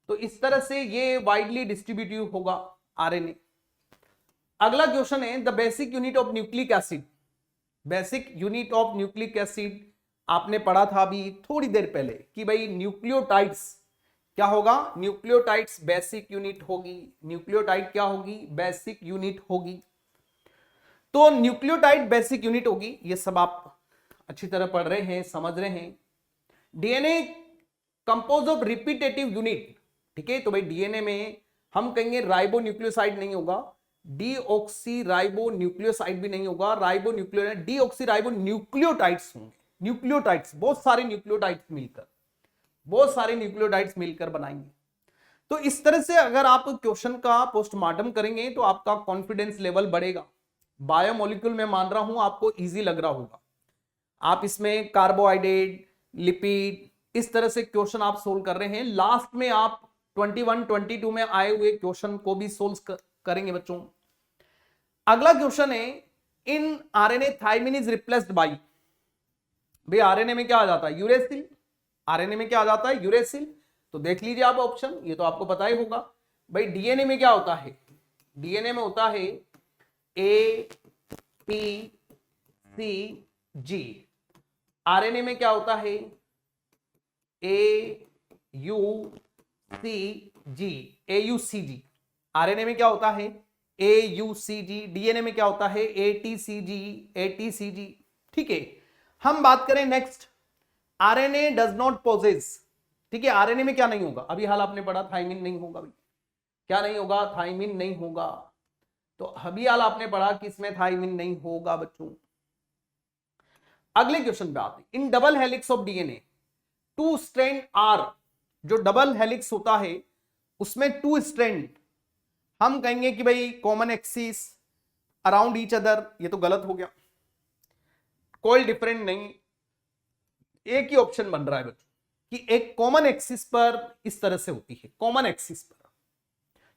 तो इस तरह से ये वाइडली डिस्ट्रीब्यूटिव होगा आरएनए। अगला क्वेश्चन है the basic unit of nucleic acid. Basic unit of nucleic acid आपने पढ़ा था अभी थोड़ी देर पहले कि भाई न्यूक्लियोटाइड्स क्या होगा, न्यूक्लियोटाइड्स बेसिक यूनिट होगी, न्यूक्लियोटाइड क्या होगी, बेसिक यूनिट होगी। तो न्यूक्लियोटाइड बेसिक यूनिट होगी, ये सब आप अच्छी तरह पढ़ रहे हैं, समझ रहे हैं। DNA compose of repetitive unit, ठीक है, तो भाई डीएनए में हम कहेंगे राइबो न्यूक्लियोसाइड नहीं होगा, डीऑक्सी राइबो न्यूक्लियोसाइड भी नहीं होगा, ribo nucleo deoxy ribo nucleotides होंगे, न्यूक्लियोटाइड्स, बहुत सारे न्यूक्लियोटाइड्स मिलकर बनाएंगे। तो इस तरह से अगर आप क्वेश्चन का पोस्टमार्टम करेंगे तो आपका कॉन्फिडेंस लेवल बढ़ेगा। बायोमोलिक्यूल में मान रहा हूं आपको इजी लग रहा होगा, आप इसमें कार्बोहाइड्रेट, लिपिड, इस तरह से क्वेश्चन आप सोल्व कर रहे हैं। लास्ट में आप 21 22 में आए हुए क्वेश्चन को भी सोल्व करेंगे बच्चों। अगला क्वेश्चन है in RNA thymine is replaced by, भाई आरएनए में क्या आ जाता है, यूरेसिल, आरएनए में क्या आ जाता है, यूरेसिल। तो देख लीजिए आप ऑप्शन, ये तो आपको पता ही होगा। भाई डीएनए में क्या होता है, डीएनए में होता है A P C G, RNA में क्या होता है A U C G, A U C G, RNA में क्या होता है A U C ji, DNA में क्या होता है A T C G, A T C जी, ठीक है। हम बात करें next, RNA does not possess, ठीक है, आरएनए में क्या नहीं होगा, अभी हाल आपने पढ़ा थायमिन नहीं होगा, क्या नहीं होगा, थायमिन नहीं होगा। तो अभी हाल आपने पढ़ा कि इसमें थायमिन नहीं होगा बच्चों। अगले क्वेश्चन पे आते हैं, in double helix of DNA 2 strand are, जो डबल हेलिक्स होता है उसमें 2 स्ट्रैंड, हम कहेंगे कि भाई common axis around each other, ये तो गलत हो गया, कोई डिफरेंट नहीं, एक ही ऑप्शन बन रहा है बच्चों कि एक कॉमन एक्सिस पर इस तरह से होती है, कॉमन एक्सिस पर।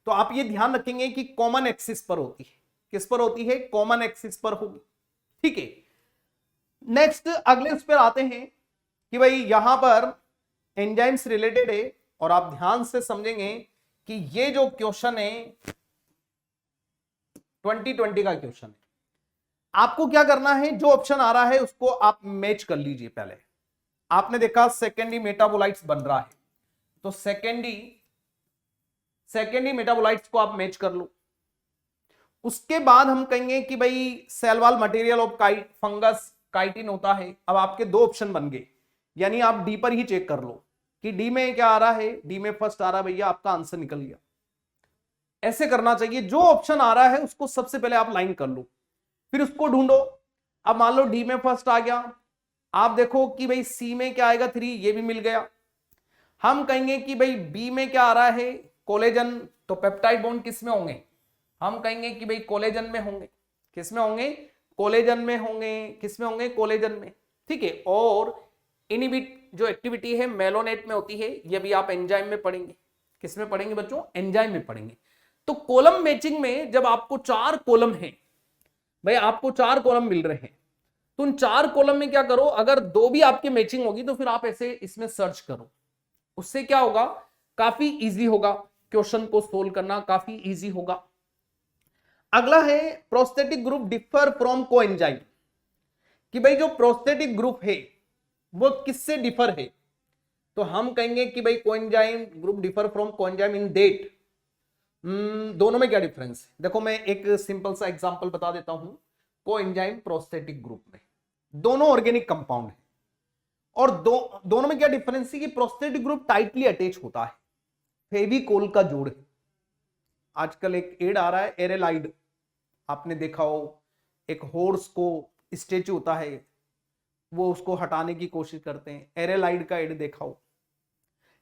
तो आप ये ध्यान रखेंगे कि कॉमन एक्सिस पर होती है, किस पर होती है, कॉमन एक्सिस पर होगी, ठीक है। नेक्स्ट अगले उस पर आते हैं कि भाई यहां पर एंजाइम्स रिलेटेड है, और आप ध्यान से समझेंगे कि ये जो क्वेश्चन है 2020 का क्वेश्चन है, आपको क्या करना है, जो ऑप्शन आ रहा है उसको आप मैच कर लीजिए। पहले आपने देखा सेकेंडरी मेटाबोलाइट्स बन रहा है, तो सेकेंडरी मेटाबोलाइट्स को आप मैच कर लो, उसके बाद हम कहेंगे कि भाई cell wall material of fungus chitin होता है। अब आपके दो ऑप्शन बन गए, यानी आप डी पर ही चेक कर लो कि डी में क्या आ रहा है। डी में फर्स्ट आ रहा है भैया, आपका आंसर निकल गया। ऐसे करना चाहिए, जो ऑप्शन आ रहा है उसको सबसे पहले आप लाइन कर लो, फिर उसको ढूंढो। अब मान लो डी में फर्स्ट आ गया, आप देखो कि भाई सी में क्या आएगा 3, ये भी मिल गया। हम कहेंगे कि भाई बी में क्या आ रहा है कोलेजन, तो पेप्टाइड बॉन्ड किस में होंगे, हम कहेंगे कि भाई कोलेजन में होंगे। किस में होंगे, कोलेजन में होंगे। किस में होंगे, कोलेजन में। ठीक है, और इनिबिट जो एक्टिविटी है मेलोनेट में होती है, ये भी आप एंजाइम में पढ़ेंगे। किस में पढ़ेंगे बच्चों, एंजाइम में पढ़ेंगे। तो कॉलम मैचिंग में जब आपको 4 कॉलम है, भाई आपको 4 कॉलम मिल रहे हैं, तो उन 4 कॉलम में क्या करो, अगर 2 भी आपकी मैचिंग होगी तो फिर आप ऐसे इसमें सर्च करो। उससे क्या होगा, काफी इजी होगा क्वेश्चन को सोल्व करना, काफी इजी होगा। अगला है prosthetic group differ from coenzyme, कि भाई जो प्रोस्थेटिक ग्रुप है वो किससे डिफर है। तो हम कहेंगे कि भाई coenzyme group differ from coenzyme in that, दोनों में क्या डिफरेंस है। देखो मैं एक सिंपल सा एग्जांपल बता देता हूं। कोएंजाइम प्रोस्थेटिक ग्रुप में दोनों ऑर्गेनिक कंपाउंड है, और दोनों में क्या डिफरेंस है कि प्रोस्थेटिक ग्रुप टाइटली अटैच होता है, फेविकोल का जोड़ है। आजकल एक एड आ रहा है एरेलाइड, आपने देखा हो, एक हॉर्स को स्टेचू होता है, वो उसको हटाने की कोशिश करते हैं, एरेलाइड का एड देखा हो।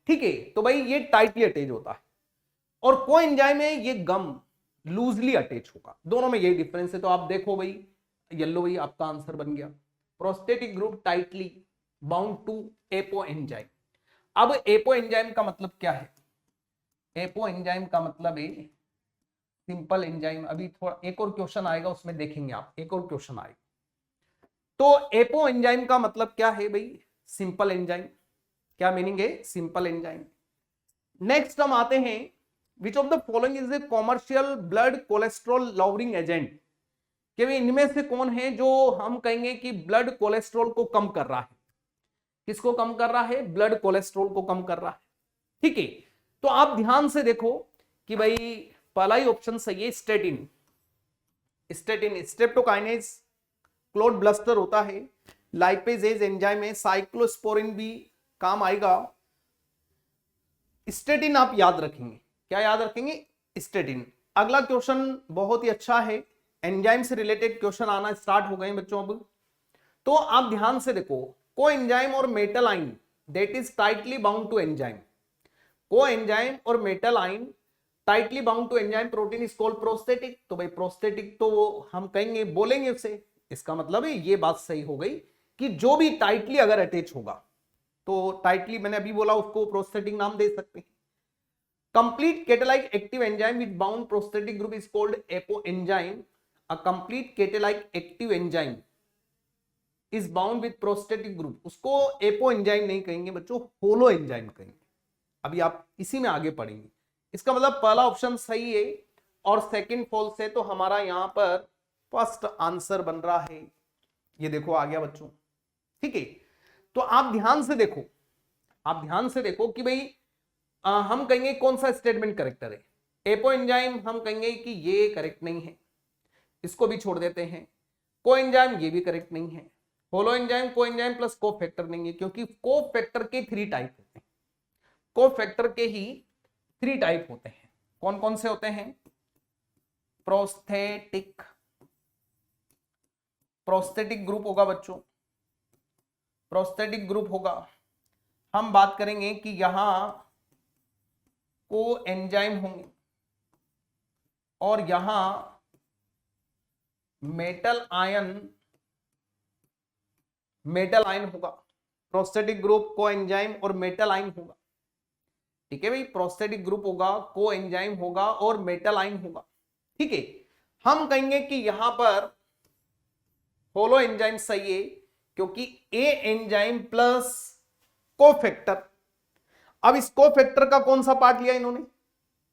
ठीक है, तो भाई ये टाइटली अटैच होता है, और कोएंजाइम में ये गम लूजली अटैच होगा। दोनों में यही डिफरेंस है। तो आप देखो भाई, येलो भाई आपका आंसर बन गया, prosthetic group tightly bound to apo enzyme. अब एपो एंजाइम का मतलब क्या है, एपो एंजाइम का मतलब है सिंपल एंजाइम। अभी थोड़ा एक और क्वेश्चन आएगा उसमें देखेंगे आप, एक और क्वेश्चन आएगा। तो एपो एंजाइम का मतलब क्या है भाई, सिंपल एंजाइम। क्या मीनिंग है, सिंपल एंजाइम। नेक्स्ट हम आते हैं, विच of the following is a commercial blood cholesterol lowering agent, कि भाई इनमें से कौन है जो हम कहेंगे कि ब्लड कोलेस्ट्रॉल को कम कर रहा है। किसको कम कर रहा है, ब्लड कोलेस्ट्रॉल को कम कर रहा है। ठीक है, तो आप ध्यान से देखो कि भाई पहला ही ऑप्शन सही है, statin. Statin streptokinase, clot bluster होता है, लाइपेजेज एंजाइम है, साइक्लोस्पोरिन भी काम आएगा। स्टेटिन आप याद रखेंगे, क्या याद रखेंगे, स्टेटिन। अगला क्वेश्चन बहुत ही अच्छा है, एंजाइम से रिलेटेड क्वेश्चन आना स्टार्ट हो गए बच्चों अब। तो आप ध्यान से देखो, को एंजाइम और metal ion that is tightly bound to enzyme. Coenzyme और metal ion tightly bound to enzyme protein is called prosthetic. तो भाई प्रोस्थेटिक तो वो हम कहेंगे, बोलेंगे उसे, इसका मतलब है ये बात सही हो गई कि जो भी टाइटली अगर अटैच होगा, तो टाइटली मैंने अभी बोला उसको प्रोस्थेटिक नाम दे सकते हैं। Complete catalytic active enzyme with bound prosthetic group is called apoenzyme. A complete catalytic active enzyme is bound with prosthetic group, उसको एपो एंजाइम नहीं कहेंगे बच्चों, होलो एंजाइम कहेंगे। अभी आप इसी में आगे पढ़ेंगे। इसका मतलब पहला ऑप्शन सही है और सेकंड फॉल्स है, तो हमारा यहां पर फर्स्ट आंसर बन रहा है। ये देखो आ गया बच्चों। ठीक है, तो आप ध्यान से देखो, आप ध्यान से देखो कि भाई हम कहेंगे कौन सा स्टेटमेंट करेक्ट है। एपो एंजाइम हम कहेंगे कि ये करेक्ट नहीं है, इसको भी छोड़ देते हैं। को एंजाइम ये भी करेक्ट नहीं है। होलो एंजाइम, को एंजाइम प्लस को फैक्टर नहीं है, क्योंकि को फैक्टर के 3 टाइप होते हैं। को फैक्टर के ही 3 टाइप होते हैं। कौन कौन से होते हैं, प्रोस्थेटिक, प्रोस्थेटिक ग्रुप होगा बच्चों, प्रोस्थेटिक ग्रुप होगा। हम बात करेंगे कि यहां को एंजाइम होंगे और यहां मेटल आयन, मेटल आयन होगा। प्रोस्थेटिक ग्रुप को एंजाइम और मेटल आयन होगा। ठीक है भाई, प्रोस्थेटिक ग्रुप होगा, को एंजाइम होगा और मेटल आयन होगा। ठीक है, हम कहेंगे कि यहां पर होलो एंजाइम सही है, क्योंकि ए एंजाइम प्लस कोफैक्टर। अब इस कोफैक्टर का कौन सा पार्ट लिया इन्होंने,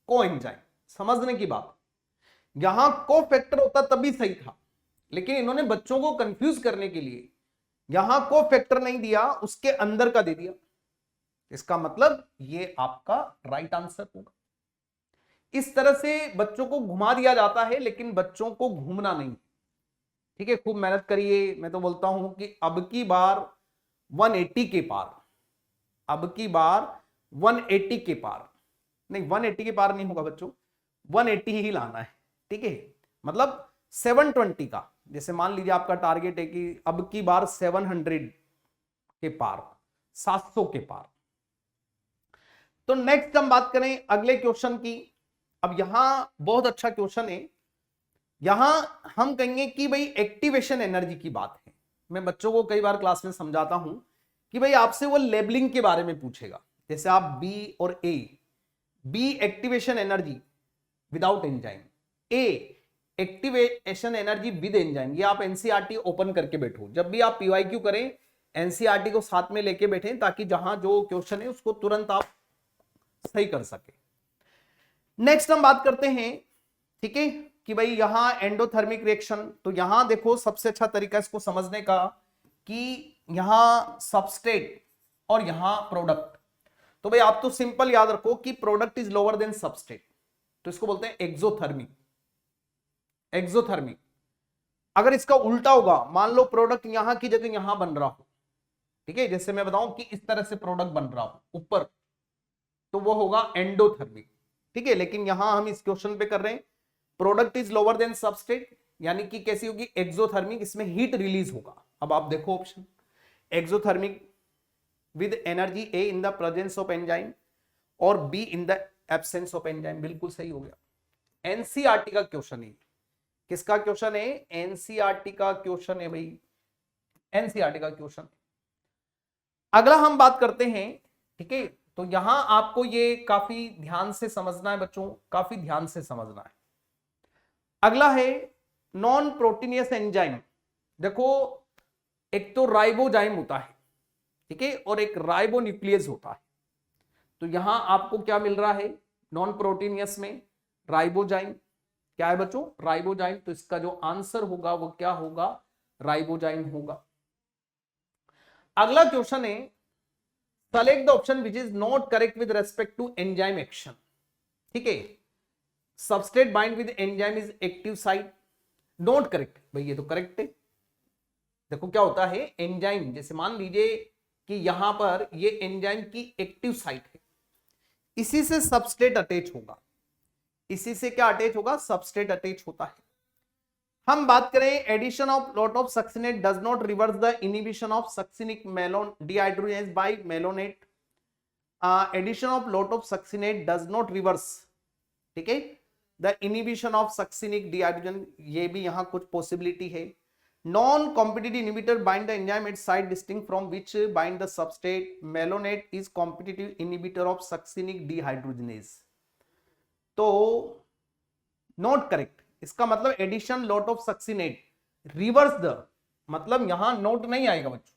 को एंजाइम। समझने की बात, यहां कोफैक्टर होता तभी सही था, लेकिन इन्होंने बच्चों को कंफ्यूज करने के लिए यहां कोफैक्टर नहीं दिया, उसके अंदर का दे दिया। इसका मतलब ये आपका राइट आंसर होगा। इस तरह से बच्चों को घुमा दिया जाता है, लेकिन बच्चों को घूमना नहीं। ठीक है, खूब मेहनत करिए। मैं तो बोलता हूं कि अब की बार 180 के पार, अब की बार 180 के पार, नहीं 180 के पार नहीं होगा बच्चों, 180 ही लाना है। ठीक है, मतलब 720 का, जैसे मान लीजिए आपका टारगेट है कि अब की बार 700 के पार, 700 के पार। तो नेक्स्ट हम बात करें अगले क्वेश्चन की। अब यहां बहुत अच्छा क्वेश्चन है। यहां हम कहेंगे कि भाई एक्टिवेशन एनर्जी की बात है। मैं बच्चों को कई बार क्लास में समझाता हूं कि भाई आपसे वो लेबलिंग के बारे में पूछेगा। जैसे आप बी और A, B activation energy without enzyme, A activation energy with enzyme. ये आप एनसीईआरटी ओपन करके बैठो, जब भी आप पीवाईक्यू करें एनसीईआरटी को साथ में लेके बैठे, ताकि जहां जो क्वेश्चन है उसको तुरंत आप सही कर सके। नेक्स्ट हम बात करते हैं, ठीक है, कि भाई यहां एंडोथर्मिक रिएक्शन। तो यहां देखो सबसे अच्छा तरीका इसको समझने का कि यहां सबस्ट्रेट और यहां प्रोडक्ट। तो भाई आप तो सिंपल याद रखो कि product is lower than substrate, तो इसको बोलते हैं एक्सोथर्मिक। एक्सोथर्मिक। अगर इसका उल्टा होगा, मान लो प्रोडक्ट यहां की जगह यहां बन रहा हो, ठीक है, जैसे मैं बताऊं कि इस तरह से प्रोडक्ट बन रहा हो ऊपर, तो वो होगा एंडोथर्मिक। ठीक है, लेकिन यहां हम इस क्वेश्चन पे कर रहे हैं product is lower than substrate, यानी कि कैसी होगी, एक्सोथर्मिक, इसमें हीट रिलीज होगा। अब आप देखो option, exothermic with energy A in the presence of enzyme और B in the absence of enzyme, बिल्कुल सही हो गया। एनसीईआरटी का क्वेश्चन है। किसका क्वेश्चन है, एनसीईआरटी का क्वेश्चन है भाई, एनसीईआरटी का क्वेश्चन। अगला हम बात करते हैं, ठीक है, तो यहां आपको ये काफी ध्यान से समझना है बच्चों, काफी ध्यान से समझना है। अगला है नॉन प्रोटीनियस एंजाइम। देखो एक तो राइबोजाइम होता है, ठीक है, और एक राइबो न्यूक्लियस होता है। तो यहां आपको क्या मिल रहा है, नॉन प्रोटीनियस में राइबोजाइम। क्या है बच्चों, राइबोजाइम। तो इसका जो आंसर होगा वो क्या होगा, राइबोजाइम होगा। अगला क्वेश्चन है, select the option which is not correct with respect to enzyme action. ठीक है, substrate bind with enzyme is active site, not correct. भाई ये तो करेक्ट है। देखो क्या होता है, एंजाइम, जैसे मान लीजिए कि यहां पर ये एंजाइम की एक्टिव साइट है, इसी से सबस्ट्रेट अटैच होगा, इसी से क्या अटैच होगा, सबस्ट्रेट अटैच होता है। हम बात करें addition of lot of succinate does not reverse the inhibition of succinic malon dehydrogenase by malonate. Addition of lot of succinate does not reverse, ठीक है, the inhibition of succinic dehydrogen, ये भी यहां कुछ पॉसिबिलिटी है। Non competitive inhibitor bind the enzyme at site distinct from which bind the substrate, malonate is competitive inhibitor of succinic dehydrogenase. तो not correct, इसका मतलब addition lot of succinate reverse the, मतलब यहां नोट नहीं आएगा बच्चों,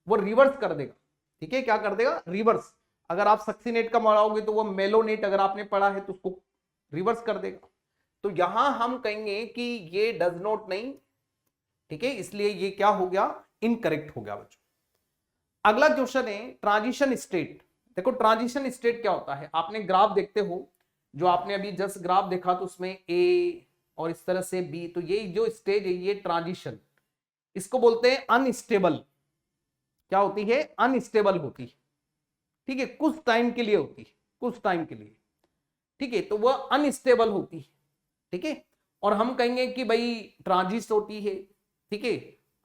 वो रिवर्स कर देगा। ठीक है, क्या कर देगा, रिवर्स। अगर आप सक्सिनेट का पढ़ाओगे तो वो मेलोनेट अगर आपने पढ़ा है तो उसको रिवर्स कर देगा। तो यहां हम कहेंगे कि ये डज नॉट नहीं, ठीक है, इसलिए ये क्या हो गया, इनकरेक्ट हो गया बच्चों। अगला क्वेश्चन है ट्रांजिशन स्टेट। देखो ट्रांजिशन स्टेट क्या होता है, आपने ग्राफ देखते हो, जो आपने अभी जस्ट ग्राफ देखा तो उसमें ए और इस तरह से बी, तो ये जो स्टेज है ये ट्रांजिशन, इसको बोलते हैं अनस्टेबल। क्या होती है, अनस्टेबल होती है। ठीक है, कुछ टाइम के लिए होती है, कुछ टाइम के लिए, ठीक है, तो वह अनस्टेबल होती है। ठीक है, और हम कहेंगे कि भाई ट्रांजिट होती है। ठीक है,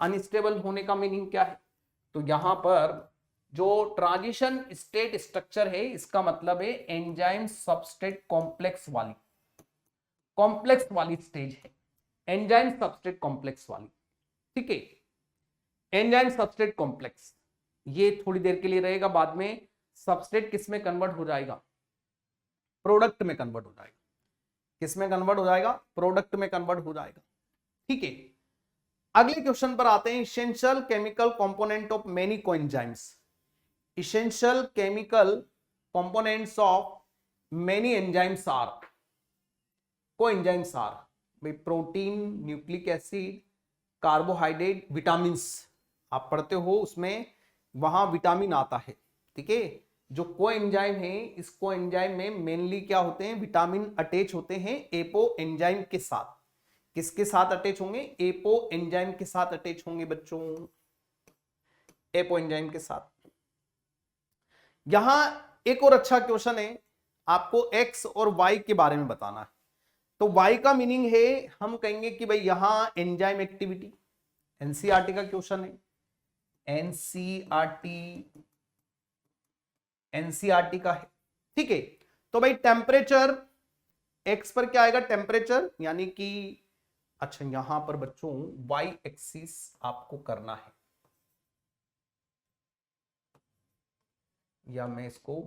अनस्टेबल होने का मीनिंग क्या है, तो यहां पर जो ट्रांजिशन स्टेट स्ट्रक्चर है इसका मतलब है एंजाइम सबस्ट्रेट कॉम्प्लेक्स वाली, कॉम्प्लेक्स वाली स्टेज है, एंजाइम सबस्ट्रेट कॉम्प्लेक्स वाली। ठीक है, एंजाइम सबस्ट्रेट कॉम्प्लेक्स ये थोड़ी देर के लिए रहेगा, बाद में सबस्ट्रेट किस में कन्वर्ट हो जाएगा, प्रोडक्ट में कन्वर्ट हो जाएगा। किस में कन्वर्ट हो जाएगा, प्रोडक्ट में कन्वर्ट हो जाएगा। ठीक है, अगले क्वेश्चन पर आते हैं, essential chemical component of many coenzymes. Essential chemical components of many enzymes are, coenzymes are, भाई protein, nucleic acid, carbohydrate, vitamins. आप पढ़ते हो उसमें वहां विटामिन आता है। ठीक है, जो कोएंजाइम है, इस कोएंजाइम में मेनली क्या होते हैं, विटामिन अटैच होते हैं एपो एंजाइम के साथ। किसके साथ अटैच होंगे, एपो एंजाइम के साथ अटैच होंगे बच्चों, एपो एंजाइम के साथ। यहां एक और अच्छा क्वेश्चन है, आपको एक्स और वाई के बारे में बताना है। तो वाई का मीनिंग है, हम कहेंगे कि भाई यहां एंजाइम एक्टिविटी, एनसीईआरटी का क्वेश्चन है, एनसीईआरटी का है, ठीक है। तो भाई टेम्परेचर, एक्स पर क्या आएगा, टेम्परेचर, यानी कि अच्छा यहां पर बच्चों वाई एक्सिस आपको करना है, या मैं इसको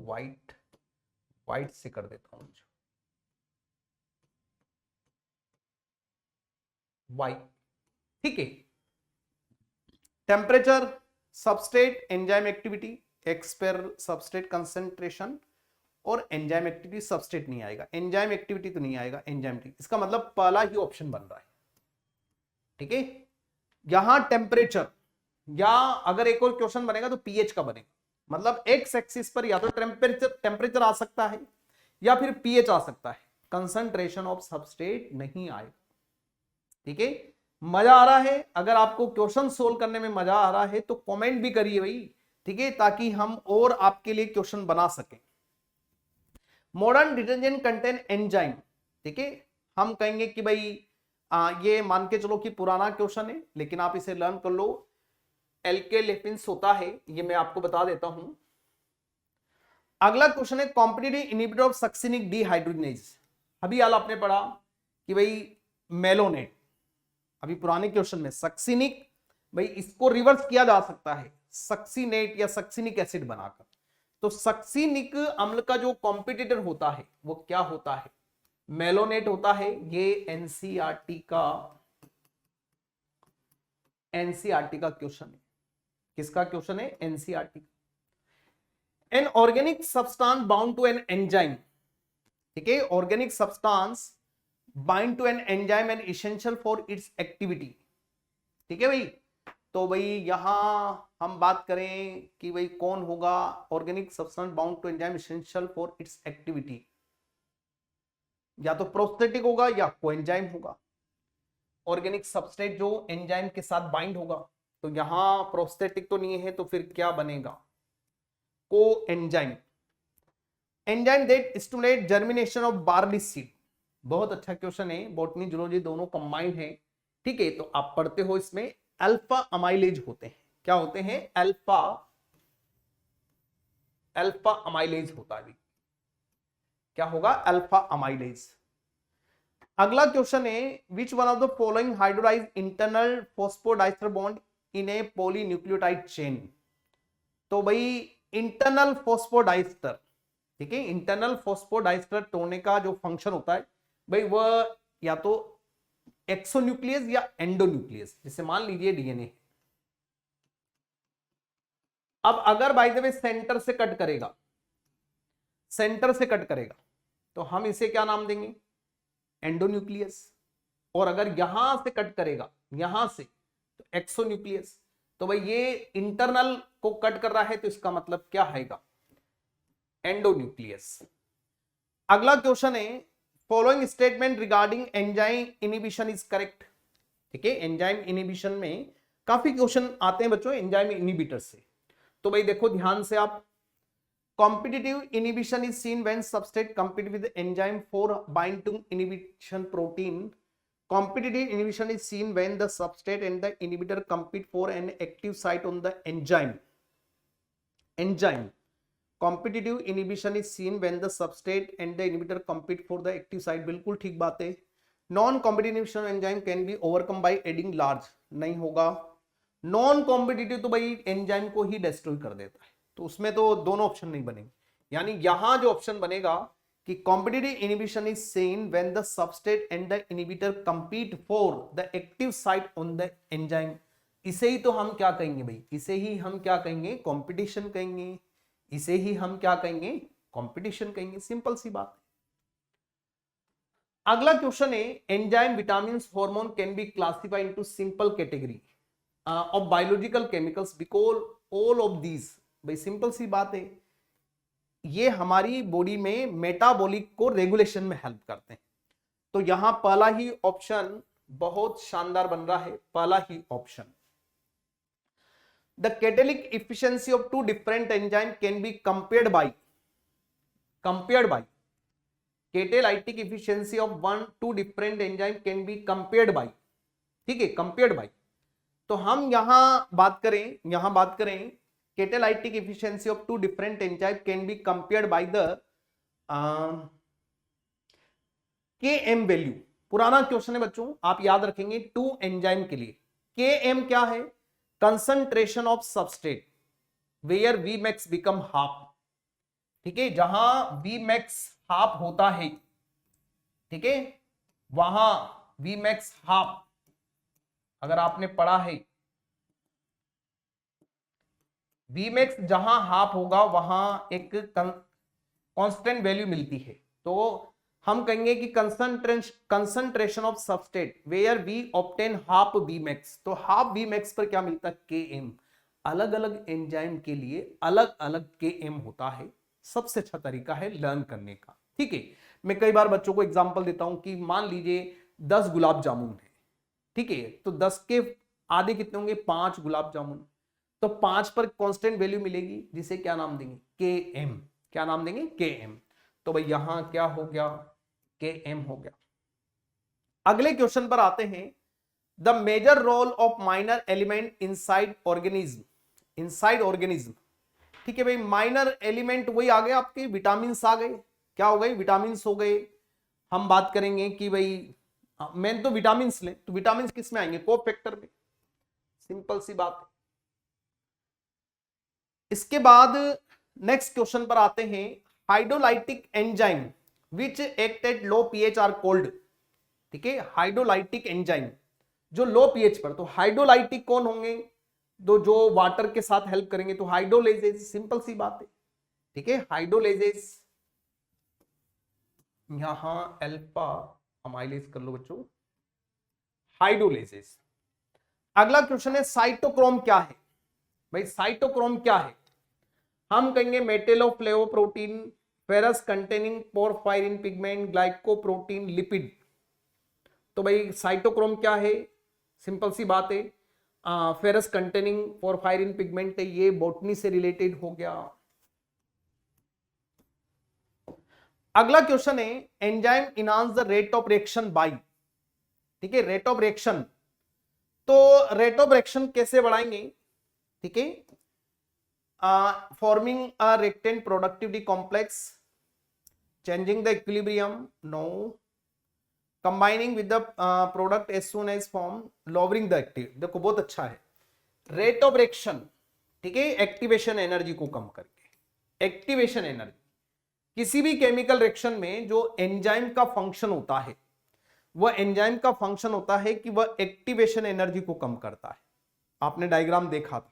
वाइट से कर देता हूं, वाई, ठीक है। Temperature, substrate, enzyme activity, x पर सबस्ट्रेट कंसेंट्रेशन और एंजाइम एक्टिविटी, सबस्ट्रेट नहीं आएगा, एंजाइम एक्टिविटी तो नहीं आएगा, एंजाइम एक्टिविटी, इसका मतलब पहला ही ऑप्शन बन रहा है, ठीक है। यहां टेम्परेचर, या अगर एक और क्वेश्चन बनेगा तो पीएच का बनेगा, मतलब एक्स एक्सिस पर या तो टेम्परेचर आ सकता है या फिर पीएच आ सकता है, कंसंट्रेशन ऑफ सबस्ट्रेट नहीं आएगा, ठीक है। मजा आ रहा है, अगर आपको क्वेश्चन सोल्व करने में मजा आ रहा है तो कमेंट भी करिए भाई, ठीक है, ताकि हम और आपके लिए क्वेश्चन बना सकें। मॉडर्न डिटर्जेंट कंटेन एंजाइम, ठीक है, हम कहेंगे कि भाई ये मान के चलो कि पुराना क्वेश्चन है, लेकिन आप इसे लर्न कर लो। एल्केलेफिन्स होता है, ये मैं आपको बता देता हूं। अगला क्वेश्चन है competitive inhibitor of succinic dehydrogenase. अभी हाल आपने पढ़ा कि भाई मेलोनेट, अभी पुराने क्वेश्चन में सक्सिनिक, भाई इसको रिवर्स किया जा सकता है सक्सिनेट या सक्सिनिक एसिड बनाकर। तो सक्सिनिक अम्ल का जो कॉम्पिटिटर होता है वो क्या होता है, मेलोनेट होता है। ये एनसीईआरटी का क्वेश्चन है। किसका क्वेश्चन है, NCERT. An organic substance bound to an enzyme, ठीक है, organic substance bind to an enzyme and essential for its activity, ठीक है भाई। तो भाई यहां हम बात करें कि भाई कौन होगा, organic substance bound to enzyme essential for its activity, या तो प्रोस्थेटिक होगा या कोएंजाइम होगा। ऑर्गेनिक सबस्ट्रेट जो एंजाइम के साथ बाइंड होगा, तो यहां प्रोस्थेटिक तो नहीं है, तो फिर क्या बनेगा, coenzyme. Enzyme that stimulate germination of barley seed, बहुत अच्छा क्वेश्चन है, बॉटनी जूलॉजी दोनों कंबाइंड है, ठीक है। तो आप पढ़ते हो इसमें अल्फा अमाइलेज होते हैं, क्या होते हैं, अल्फा अमाइलेज होता है, क्या होगा, अल्फा अमाइलेज। अगला क्वेश्चन है विच one of the following hydrolyse internal phosphodiester bond in A polynucleotide chain. तो भाई इंटरनल फॉस्फोडाइस्टर, ठीक है, इंटरनल फॉस्फोडाइस्टर तोड़ने का जो फंक्शन होता है भाई वह या तो एक्सोन्यूक्लियस या एंडोन्यूक्लियस, जैसे मान लीजिए डीएनए। अब अगर बाय द वे सेंटर से कट करेगा, सेंटर से कट करेगा, तो हम इसे क्या नाम देंगे, एंडोन्यूक्लियस। और अगर यहां से कट करेगा, यहां से, तो एक्सोन्यूक्लियस। तो भाई ये इंटरनल को कट कर रहा है, तो इसका मतलब क्या आएगा, एंडोन्यूक्लियस। अगला क्वेश्चन है following statement regarding enzyme inhibition is correct, ठीक है। एंजाइम इनहिबिशन में काफी क्वेश्चन आते हैं बच्चों एंजाइम इनहिबिटर से, तो भाई देखो ध्यान से आप, competitive inhibition is seen when substrate compete with the enzyme for bind to inhibition protein. Competitive inhibition is seen when the substrate and the inhibitor compete for an active site on the enzyme. Competitive inhibition is seen when the substrate and the inhibitor compete for the active site. बिल्कुल ठीक बात है। Non competitive inhibition enzyme can be overcome by adding large, नहीं होगा। Non competitive तो भाई enzyme को ही destroy कर देता है, तो उसमें तो दोनों ऑप्शन नहीं बनेंगे। यानी यहां जो ऑप्शन बनेगा कि competitive inhibition is seen when the substrate and the inhibitor compete for the active site on the enzyme, इसे ही तो हम क्या कहेंगे भाई, इसे ही हम क्या कहेंगे, कंपटीशन कहेंगे, इसे ही हम क्या कहेंगे, कंपटीशन कहेंगे, सिंपल सी बात है। अगला क्वेश्चन है enzyme vitamin hormone can be classified into simple category of biological chemicals because all of these, भाई सिंपल सी बात है, ये हमारी बॉडी में मेटाबॉलिक को रेगुलेशन में हेल्प करते हैं। तो यहां पहला ही ऑप्शन बहुत शानदार बन रहा है, पहला ही option. The catalytic efficiency of two different enzyme can be compared by catalytic efficiency of two different enzyme can be compared by, ठीक है, कंपेयर्ड बाय। तो हम यहां बात करें catalytic efficiency of two different enzyme can be compared by the Km value. पुराना question है बच्चों, आप याद रखेंगे टू एंजाइम के लिए। Km क्या है? Concentration of substrate where Vmax become half, ठीक है, जहां Vmax हाफ होता है, ठीक है, वहां Vmax हाफ, अगर आपने पढ़ा है Vmax जहां हाफ होगा वहां एक कांस्टेंट वैल्यू मिलती है। तो हम कहेंगे कि concentration of substrate where we obtain half Vmax। तो हाफ Vmax पर क्या मिलता है? Km। अलग अलग एंजाइम के लिए अलग अलग Km होता है। सबसे अच्छा तरीका है लर्न करने का, ठीक है। मैं कई बार बच्चों को एग्जांपल देता हूं कि मान लीजिए 10 गुलाब जामुन है, ठीक है, तो 10 के आधे कितने होंगे? 5 गुलाब जामुन। तो 5 पर कांस्टेंट वैल्यू मिलेगी, जिसे क्या नाम देंगे? Km। क्या नाम देंगे? Km। तो भाई यहां क्या हो गया? Km हो गया। अगले क्वेश्चन पर आते हैं। The major role of minor element inside organism, ठीक है भाई, माइनर एलिमेंट वही आ गए आपके, विटामिन आ गए। क्या हो गए? विटामिन हो गए। हम बात करेंगे कि भाई मेन तो विटामिन ले, तो विटामिन किस में आएंगे? कोफैक्टर में, सिंपल सी बात है। इसके बाद नेक्स्ट क्वेश्चन पर आते हैं। Hydrolytic enzyme which act at low pH are cold, ठीक है, हाइड्रोलाइटिक एंजाइम जो लो पीएच पर। तो हाइड्रोलाइटिक कौन होंगे? तो जो वाटर के साथ हेल्प करेंगे, तो हाइड्रोलेजेस, सिंपल सी बात है, ठीक है, हाइड्रोलेजेस। यहां अल्फा अमाइलेज कर लो बच्चों, हाइड्रोलेजेस। अगला क्वेश्चन है साइटोक्रोम क्या है? भाई साइटोक्रोम क्या है? हम कहेंगे metalloflavoprotein, ferrous containing porphyrin pigment, glycoprotein, lipid. तो भाई साइटोक्रोम क्या है? सिंपल सी बात है, फेरस कंटेनिंग पोरफायरिन पिगमेंट है। ये बॉटनी से रिलेटेड हो गया। अगला क्वेश्चन है enzyme enhance the rate of reaction by, ठीक है, रेट ऑफ रिएक्शन। तो रेट ऑफ रिएक्शन कैसे बढ़ाएंगे? ठीक है, forming a reactant productivity complex, changing the equilibrium, no, combining with the product as soon as form, lowering the active. देखो बहुत अच्छा है रेट ऑफ रिएक्शन, ठीक है, एक्टिवेशन एनर्जी को कम करके। एक्टिवेशन एनर्जी किसी भी केमिकल रिएक्शन में जो एंजाइम का फंक्शन होता है, वह एंजाइम का फंक्शन होता है कि वह एक्टिवेशन एनर्जी को कम करता है। आपने डायग्राम देखा था,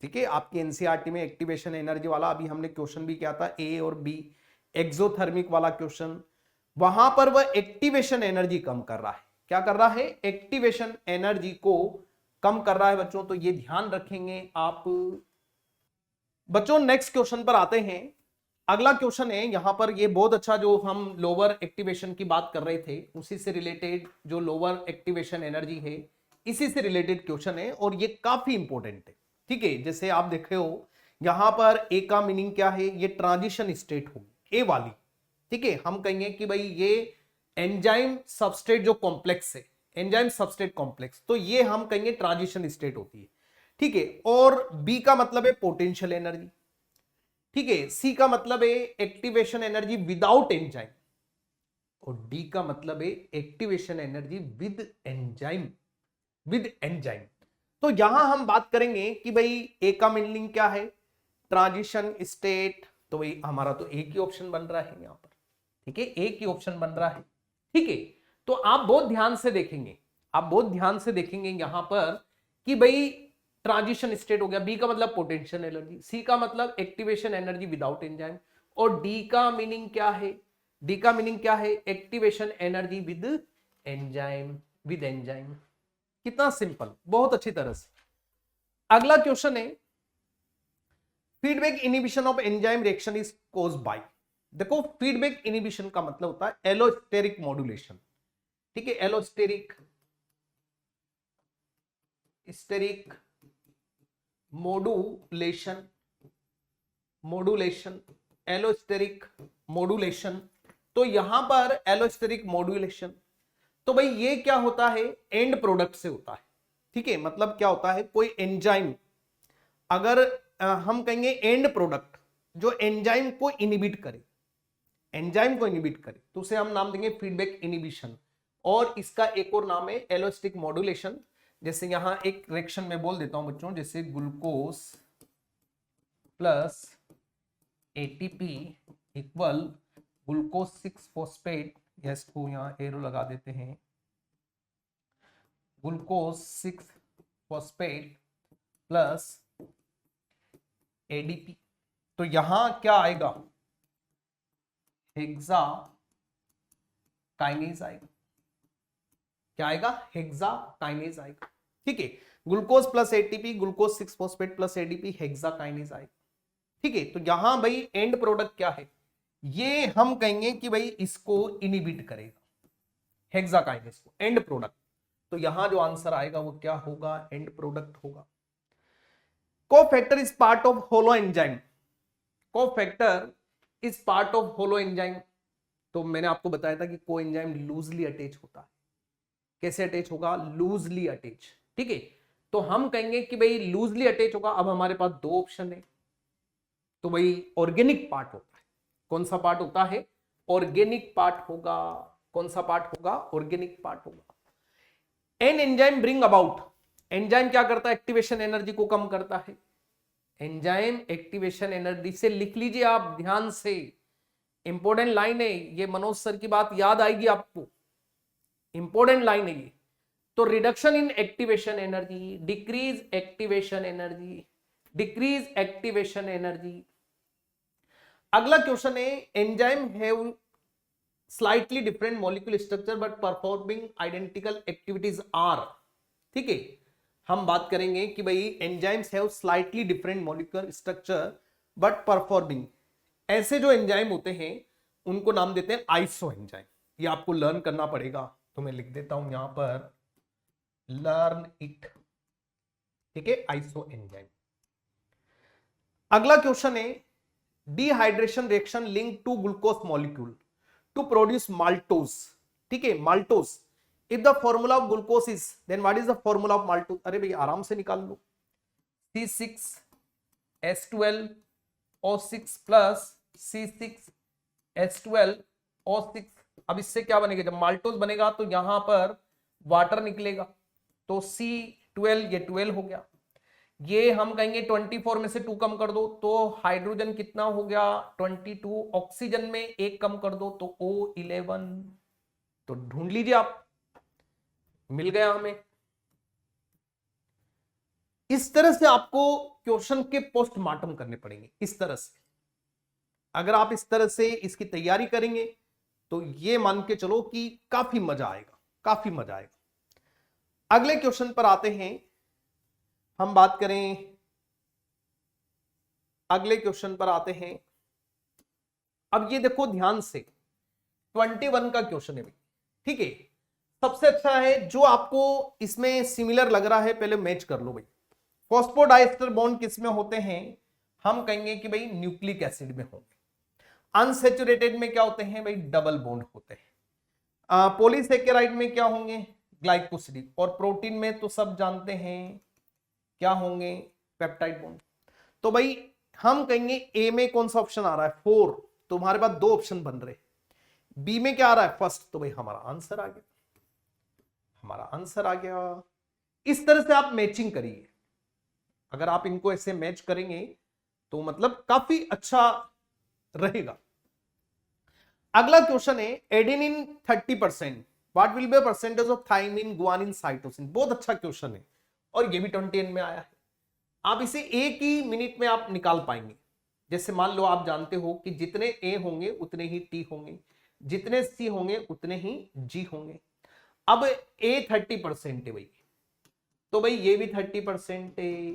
ठीक है, आपकी एनसीईआरटी में एक्टिवेशन एनर्जी वाला अभी हमने क्वेश्चन भी किया था, ए और बी, एक्सोथर्मिक वाला क्वेश्चन। वहां पर वह एक्टिवेशन एनर्जी कम कर रहा है। क्या कर रहा है? एक्टिवेशन एनर्जी को कम कर रहा है बच्चों। तो ये ध्यान रखेंगे आप बच्चों। नेक्स्ट क्वेश्चन पर आते हैं। अगला क्वेश्चन है यहां पर, ये बहुत अच्छा, जो हम लोअर एक्टिवेशन की बात कर रहे थे उसी से रिलेटेड, जो लोअर एक्टिवेशन एनर्जी है इसी से रिलेटेड क्वेश्चन है और ये काफी इंपॉर्टेंट है, ठीक है। जैसे आप देख रहे हो यहां पर ए का मीनिंग क्या है? ये ट्रांजिशन स्टेट होगी, ए वाली, ठीक है। हम कहेंगे कि भाई ये एंजाइम सबस्ट्रेट जो कॉम्प्लेक्स है, एंजाइम सबस्ट्रेट कॉम्प्लेक्स, तो ये हम कहेंगे ट्रांजिशन स्टेट होती है, ठीक है। और बी का मतलब है पोटेंशियल एनर्जी, ठीक है। सी का मतलब है एक्टिवेशन एनर्जी विदाउट एंजाइम, और डी का मतलब है activation energy with enzyme, with enzyme. तो यहां हम बात करेंगे कि भाई ए का मीनिंग क्या है? Transition state. तो भाई हमारा तो एक ही ऑप्शन बन रहा है यहां पर, ठीक है, एक ही ऑप्शन बन रहा है, ठीक है। तो आप बहुत ध्यान से देखेंगे, आप बहुत ध्यान से देखेंगे यहां पर कि भाई ट्रांजिशन स्टेट हो गया, बी का मतलब पोटेंशियल एनर्जी, सी का मतलब एक्टिवेशन एनर्जी विदाउट एंजाइम, और डी का मीनिंग क्या है? डी का मीनिंग क्या है? Activation energy with enzyme, with enzyme. कितना सिंपल, बहुत अच्छी तरह से। अगला क्वेश्चन है feedback inhibition of enzyme reaction is caused by, देखो फीडबैक इनिबिशन का मतलब होता है एलोस्टेरिक मॉड्यूलेशन, ठीक है, allosteric steric modulation, modulation, allosteric modulation. तो यहां पर एलोस्टेरिक मॉड्यूलेशन, तो भाई ये क्या होता है, एंड प्रोडक्ट से होता है, ठीक है, मतलब क्या होता है, कोई एंजाइम अगर हम कहेंगे एंड प्रोडक्ट जो एंजाइम को इनिबिट करे, एंजाइम को इनिबिट करे, तो उसे हम नाम देंगे फीडबैक इनिबिशन। और इसका एक और नाम है एलोस्टिक मॉड्यूलेशन। जैसे यहां एक रिएक्शन में बोल देता हूं बच्चों, जैसे glucose plus ATP equal glucose 6 phosphate, इसको यहां एरो लगा देते हैं, ग्लूकोज 6 फॉस्फेट प्लस एडीपी। तो यहां क्या आएगा, हेक्सा काइनेज आएगा, क्या आएगा, हेक्सा काइनेज आएगा, ठीक है, glucose plus ATP, glucose 6 phosphate plus ADP, hexa kinase आएगा, ठीक है। तो यहां भाई एंड प्रोडक्ट क्या है, ये हम कहेंगे कि भाई इसको इनिबिट करेगा, हेक्सा काइनेज को, एंड प्रोडक्ट। तो यहां जो आंसर आएगा वो क्या होगा, एंड प्रोडक्ट होगा। Cofactor is part of holo enzyme, cofactor is part of holo enzyme. तो मैंने आपको बताया था कि को एंजाइम लूजली अटैच होता है, कैसे अटैच होगा, लूजली अटैच, ठीक है। तो हम कहेंगे कि भाई लूजली अटैच होगा। अब हमारे पास दो ऑप्शन है, तो भाई ऑर्गेनिक पार्ट होता है, कौन सा पार्ट होता है, ऑर्गेनिक पार्ट होगा, कौन सा पार्ट होगा, ऑर्गेनिक पार्ट होगा। An enzyme bring about, enzyme क्या करता है, एक्टिवेशन एनर्जी को कम करता है, एंजाइम एक्टिवेशन एनर्जी से लिख लीजिए आप ध्यान से, इंपॉर्टेंट लाइन है ये, मनोज सर की बात याद आएगी आपको, इंपॉर्टेंट लाइन है ये। तो reduction in activation energy, decrease activation energy, decrease activation energy. अगला क्वेश्चन है, enzyme have slightly different molecular structure but performing identical activities are, ठीक है। हम बात करेंगे कि भाई enzymes have slightly different molecular structure but performing, ऐसे जो एंजाइम होते हैं उनको नाम देते हैं आइसो एंजाइम। ये आपको लर्न करना पड़ेगा, तो मैं लिख देता हूं यहां पर लर्न इट, ठीक है, आइसो एंजाइम। अगला क्वेश्चन है, dehydration reaction link to glucose molecule to produce maltose, ठीक है, maltose. If the formula of glucose is, then what is the formula of maltose, अरे भैया आराम से निकाल लो, C6H12O6 प्लस C6H12O6। अब इससे क्या बनेगा, जब माल्टोज बनेगा तो यहां पर वाटर निकलेगा, तो C12 ये 12 हो गया, ये हम कहेंगे 24 में से 2 कम कर दो तो हाइड्रोजन कितना हो गया 22, ऑक्सीजन में 1 कम कर दो तो O11। तो ढूंढ लीजिए आप, मिल गया हमें। इस तरह से आपको क्वेश्चन के पोस्टमार्टम करने पड़ेंगे, इस तरह से। अगर आप इस तरह से इसकी तैयारी करेंगे तो ये मान के चलो कि काफी मजा आएगा, काफी मजा आएगा। अगले क्वेश्चन पर आते हैं, हम बात करें, अगले क्वेश्चन पर आते हैं। अब ये देखो ध्यान से, 21 का क्वेश्चन है, ठीक है। सबसे अच्छा है जो आपको इसमें सिमिलर लग रहा है, पहले मैच कर लो भाई। फॉस्फोडाइस्टर बॉन्ड किसमें होते हैं, हम कहेंगे कि भाई न्यूक्लिक एसिड में होंगे। अनसैचुरेटेड में क्या होते हैं भाई, डबल बॉन्ड होते हैं। पॉलीसेकेराइड में क्या होंगे, ग्लाइकोसिडिक। और प्रोटीन में तो सब जानते हैं क्या होंगे, पेप्टाइड बॉन्ड। तो भाई हम कहेंगे ए में कौन सा ऑप्शन आ रहा है, 4, तो हमारे पास 2 ऑप्शन बन रहे। बी में क्या आ रहा है, फर्स्ट, तो भाई हमारा आंसर आ गया, हमारा आंसर आ गया। इस तरह से आप मैचिंग करिए, अगर आप इनको ऐसे मैच करेंगे तो मतलब काफी अच्छा रहेगा। अगला क्वेश्चन है, adenine 30%, what will be percentage of thymine, guanine, cytosine. बहुत अच्छा क्वेश्चन है और ये भी 20 में आया है। आप इसे एक ही मिनट में आप निकाल पाएंगे। जैसे मान लो आप जानते हो कि जितने ए होंगे उतने ही टी होंगे, जितने सी होंगे उतने ही जी होंगे। अब ए 30% है भाई, तो भाई ये भी 30% है,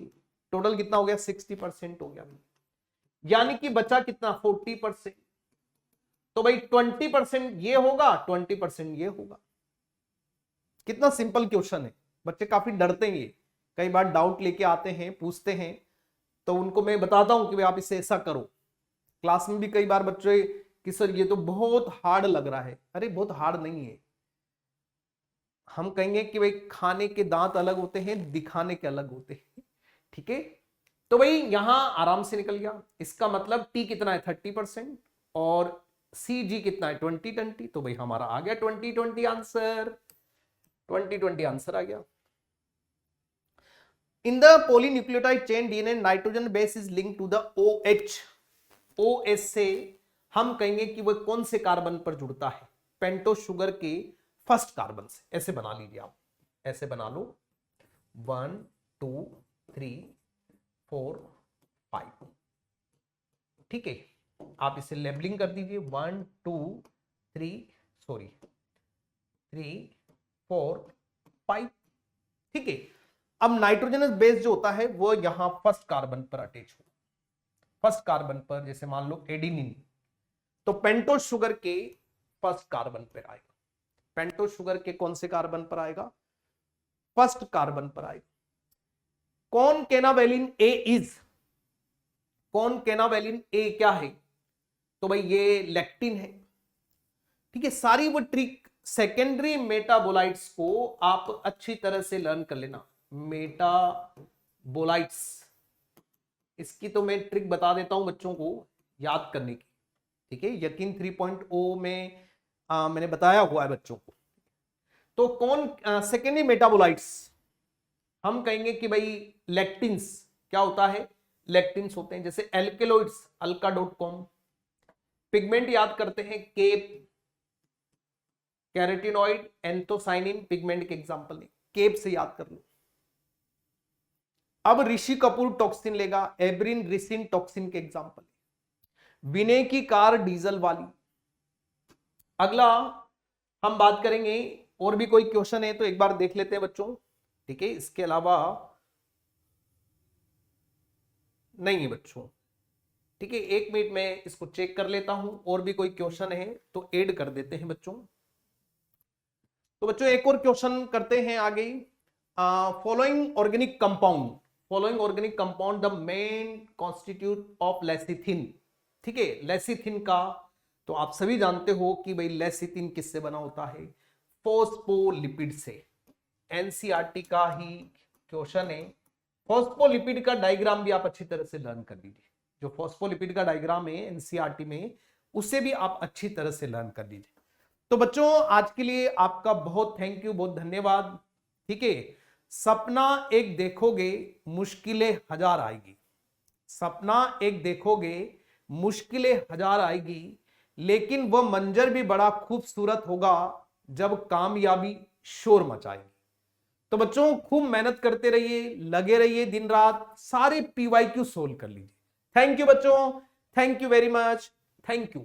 टोटल कितना हो गया 60% हो गया। यानी कि बचा कितना 40%। तो भाई 20% ये होगा, 20% ये होगा। कितना सिंपल क्वेश्चन है। बच्चे काफी डरते हैं, ये कई बार डाउट लेके आते हैं, पूछते हैं, तो उनको मैं बताता हूं कि भाई आप इसे ऐसा करो। क्लास में भी कई बार बच्चे कि सर ये तो बहुत हार्ड लग रहा है। अरे बहुत हार्ड नहीं है। हम कहेंगे कि भाई खाने के दांत अलग होते हैं, दिखाने के अलग होते हैं। ठीक है, तो भाई यहां आराम से निकल गया। इसका मतलब टी कितना है 30% और सी जी कितना है 2020। तो भाई हमारा आ गया 2020 आंसर, 2020 आंसर आ गया। In the polynucleotide chain DNA nitrogen base is link to the OH। OH से हम कहेंगे कि वह कौन से कार्बन पर जुड़ता है, पेंटोस शुगर के फर्स्ट कार्बन से। ऐसे बना लीजिए आप, ऐसे बना लो 1 2 3 4 5। ठीक है, आप इसे लेबलिंग कर दीजिए 1 2 3 3 4 5। ठीक है, अब नाइट्रोजनस बेस जो होता है वो यहां फर्स्ट कार्बन पर अटैच हो, फर्स्ट कार्बन पर, जैसे मान लो एडिनिन, तो पेंटोस शुगर के फर्स्ट कार्बन पर आएगा। पेंटोस शुगर के कौन से कार्बन पर आएगा, फर्स्ट कार्बन पर आएगा। कौन केनावेलिन ए इज, कौन केनावेलिन ए क्या है, तो भाई ये लेक्टिन है। ठीक है, सारी वो ट्रिक सेकेंडरी मेटाबोलाइट्स को आप अच्छी तरह से लर्न कर लेना। मेटाबोलाइट्स, इसकी तो मैं ट्रिक बता देता हूं बच्चों को याद करने की। ठीक है, यकीन 3.0 में मैंने बताया हुआ है बच्चों को। तो कौन सेकेंडरी मेटाबोलाइट्स, हम कहेंगे कि भाई लेक्टिन्स क्या होता है, लेक्टिन्स होते हैं। जैसे एल्केलॉइड्स अल्का.com, पिगमेंट याद करते हैं केप, कैरोटीनॉइड, एंथोसाइनिन पिगमेंट के एग्जांपल है, केप से याद कर लो। अब ऋषि कपूर टॉक्सिन लेगा, एब्रिन रिसिन टॉक्सिन के एग्जांपल, विनय की कार डीजल वाली। अगला हम बात करेंगे, और भी कोई क्वेश्चन है तो एक बार देख लेते हैं बच्चों। ठीक है, इसके अलावा नहीं है बच्चों। ठीक है, 1 मिनट में इसको चेक कर लेता हूं, और भी कोई क्वेश्चन है तो ऐड कर देते हैं बच्चों। तो बच्चों एक और क्वेश्चन करते हैं आगे। Following organic compound, following organic compound the main constitute of lecithin. ठीक है, लेसिथिन का तो आप सभी जानते हो कि भाई लेसिथिन किससे बना होता है, फॉस्फोलिपिड से। एनसीईआरटी का ही क्वेश्चन है। फॉस्फोलिपिड का डायग्राम भी आप अच्छी तरह से लर्न कर लीजिए। जो फॉस्फोलिपिड का डायग्राम है एनसीईआरटी में, उसे भी आप अच्छी तरह से लर्न कर लीजिए। तो बच्चों आज के लिए आपका बहुत थैंक यू, बहुत धन्यवाद। ठीक है, सपना एक देखोगे मुश्किलें हजार आएगी, सपना एक देखोगे मुश्किलें हजार आएगी, लेकिन वह मंजर भी बड़ा खूबसूरत होगा जब कामयाबी शोर मचाएगी। तो बच्चों खूब मेहनत करते रहिए, लगे रहिए दिन रात, सारे PYQ सोल्व कर लीजिए। थैंक यू बच्चों, thank you very much, thank you.